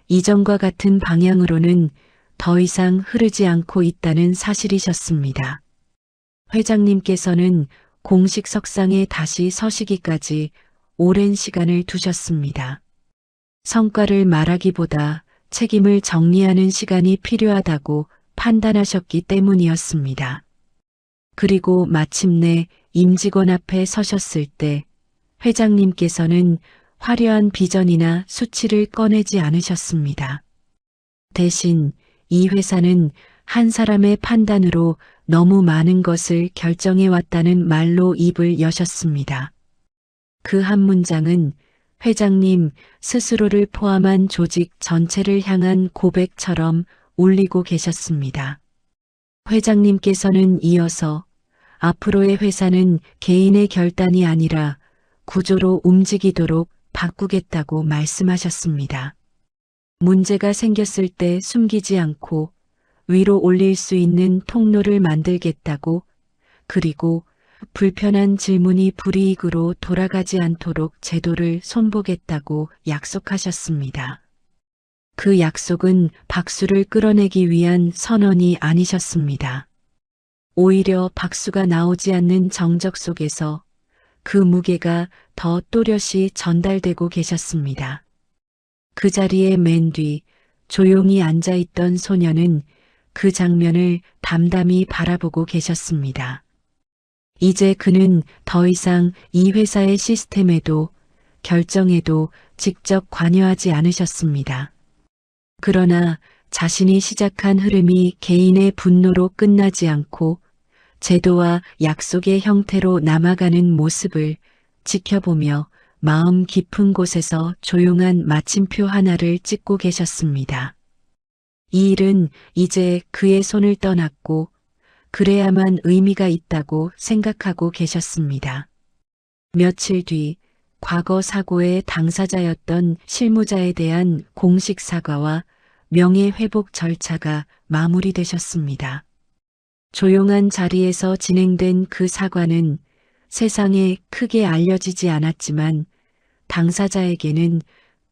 이전과 같은 방향으로는 더 이상 흐르지 않고 있다는 사실이셨습니다. 회장님께서는 공식 석상에 다시 서시기까지 오랜 시간을 두셨습니다. 성과를 말하기보다 책임을 정리하는 시간이 필요하다고 판단하셨기 때문이었습니다. 그리고 마침내 임직원 앞에 서셨을 때 회장님께서는 화려한 비전이나 수치를 꺼내지 않으셨습니다. 대신 이 회사는 한 사람의 판단으로 너무 많은 것을 결정해 왔다는 말로 입을 여셨습니다. 그 한 문장은 회장님 스스로를 포함한 조직 전체를 향한 고백처럼 울리고 계셨습니다. 회장님께서는 이어서 앞으로의 회사는 개인의 결단이 아니라 구조로 움직이도록 바꾸겠다고 말씀하셨습니다. 문제가 생겼을 때 숨기지 않고 위로 올릴 수 있는 통로를 만들겠다고, 그리고 불편한 질문이 불이익으로 돌아가지 않도록 제도를 손보겠다고 약속하셨습니다. 그 약속은 박수를 끌어내기 위한 선언이 아니셨습니다. 오히려 박수가 나오지 않는 정적 속에서 그 무게가 더 또렷이 전달되고 계셨습니다. 그 자리에 맨 뒤 조용히 앉아있던 소녀는 그 장면을 담담히 바라보고 계셨습니다. 이제 그는 더 이상 이 회사의 시스템에도 결정에도 직접 관여하지 않으셨습니다. 그러나 자신이 시작한 흐름이 개인의 분노로 끝나지 않고 제도와 약속의 형태로 남아가는 모습을 지켜보며 마음 깊은 곳에서 조용한 마침표 하나를 찍고 계셨습니다. 이 일은 이제 그의 손을 떠났고 그래야만 의미가 있다고 생각하고 계셨습니다. 며칠 뒤 과거 사고의 당사자였던 실무자에 대한 공식 사과와 명예회복 절차가 마무리되셨습니다. 조용한 자리에서 진행된 그 사과는 세상에 크게 알려지지 않았지만 당사자에게는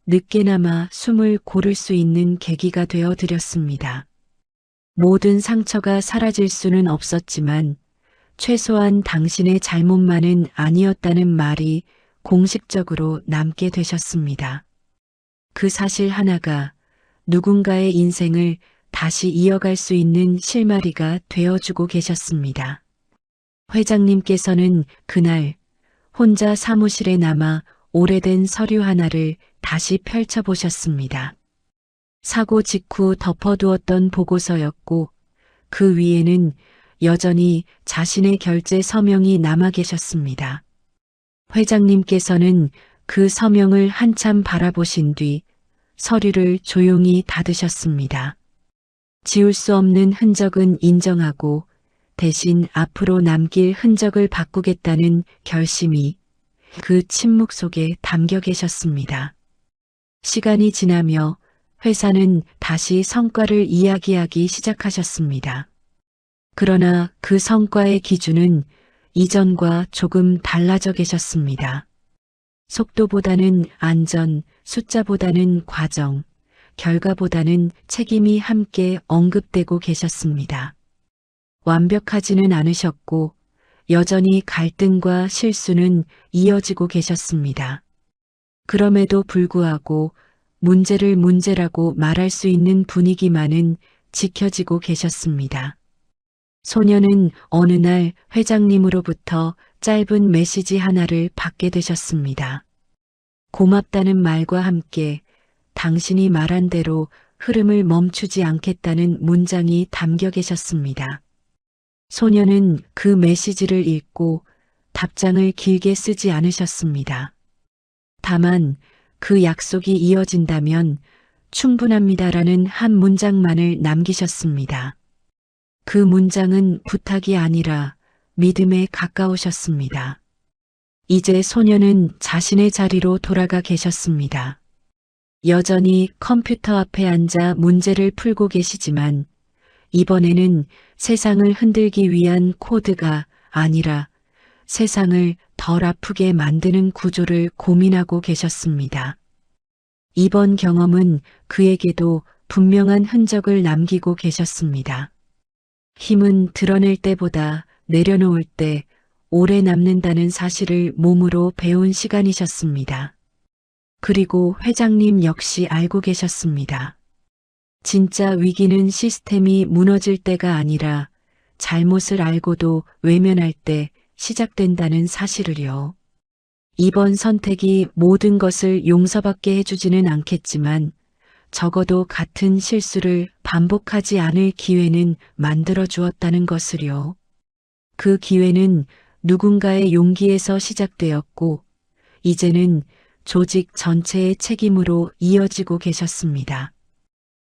늦게나마 숨을 고를 수 있는 계기가 되어 드렸습니다. 모든 상처가 사라질 수는 없었지만 최소한 당신의 잘못만은 아니었다는 말이 공식적으로 남게 되셨습니다. 그 사실 하나가 누군가의 인생을 다시 이어갈 수 있는 실마리가 되어주고 계셨습니다. 회장님께서는 그날 혼자 사무실에 남아 오래된 서류 하나를 다시 펼쳐보셨습니다. 사고 직후 덮어두었던 보고서였고 그 위에는 여전히 자신의 결제 서명이 남아 계셨습니다. 회장님께서는 그 서명을 한참 바라보신 뒤 서류를 조용히 닫으셨습니다. 지울 수 없는 흔적은 인정하고 대신 앞으로 남길 흔적을 바꾸겠다는 결심이 그 침묵 속에 담겨 계셨습니다. 시간이 지나며 회사는 다시 성과를 이야기하기 시작하셨습니다. 그러나 그 성과의 기준은 이전과 조금 달라져 계셨습니다. 속도보다는 안전, 숫자보다는 과정, 결과보다는 책임이 함께 언급되고 계셨습니다. 완벽하지는 않으셨고 여전히 갈등과 실수는 이어지고 계셨습니다. 그럼에도 불구하고 문제를 문제라고 말할 수 있는 분위기만은 지켜지고 계셨습니다. 소녀는 어느 날 회장님으로부터 짧은 메시지 하나를 받게 되셨습니다. 고맙다는 말과 함께 당신이 말한 대로 흐름을 멈추지 않겠다는 문장이 담겨 계셨습니다. 소녀는 그 메시지를 읽고 답장을 길게 쓰지 않으셨습니다. 다만 그 약속이 이어진다면 충분합니다라는 한 문장만을 남기셨습니다. 그 문장은 부탁이 아니라 믿음에 가까우셨습니다. 이제 소녀는 자신의 자리로 돌아가 계셨습니다. 여전히 컴퓨터 앞에 앉아 문제를 풀고 계시지만 이번에는 세상을 흔들기 위한 코드가 아니라 세상을 덜 아프게 만드는 구조를 고민하고 계셨습니다. 이번 경험은 그에게도 분명한 흔적을 남기고 계셨습니다. 힘은 드러낼 때보다 내려놓을 때 오래 남는다는 사실을 몸으로 배운 시간이셨습니다. 그리고 회장님 역시 알고 계셨습니다. 진짜 위기는 시스템이 무너질 때가 아니라 잘못을 알고도 외면할 때 시작된다는 사실을요. 이번 선택이 모든 것을 용서받게 해주지는 않겠지만 적어도 같은 실수를 반복하지 않을 기회는 만들어 주었다는 것을요. 그 기회는 누군가의 용기에서 시작되었고 이제는 조직 전체의 책임으로 이어지고 계셨습니다.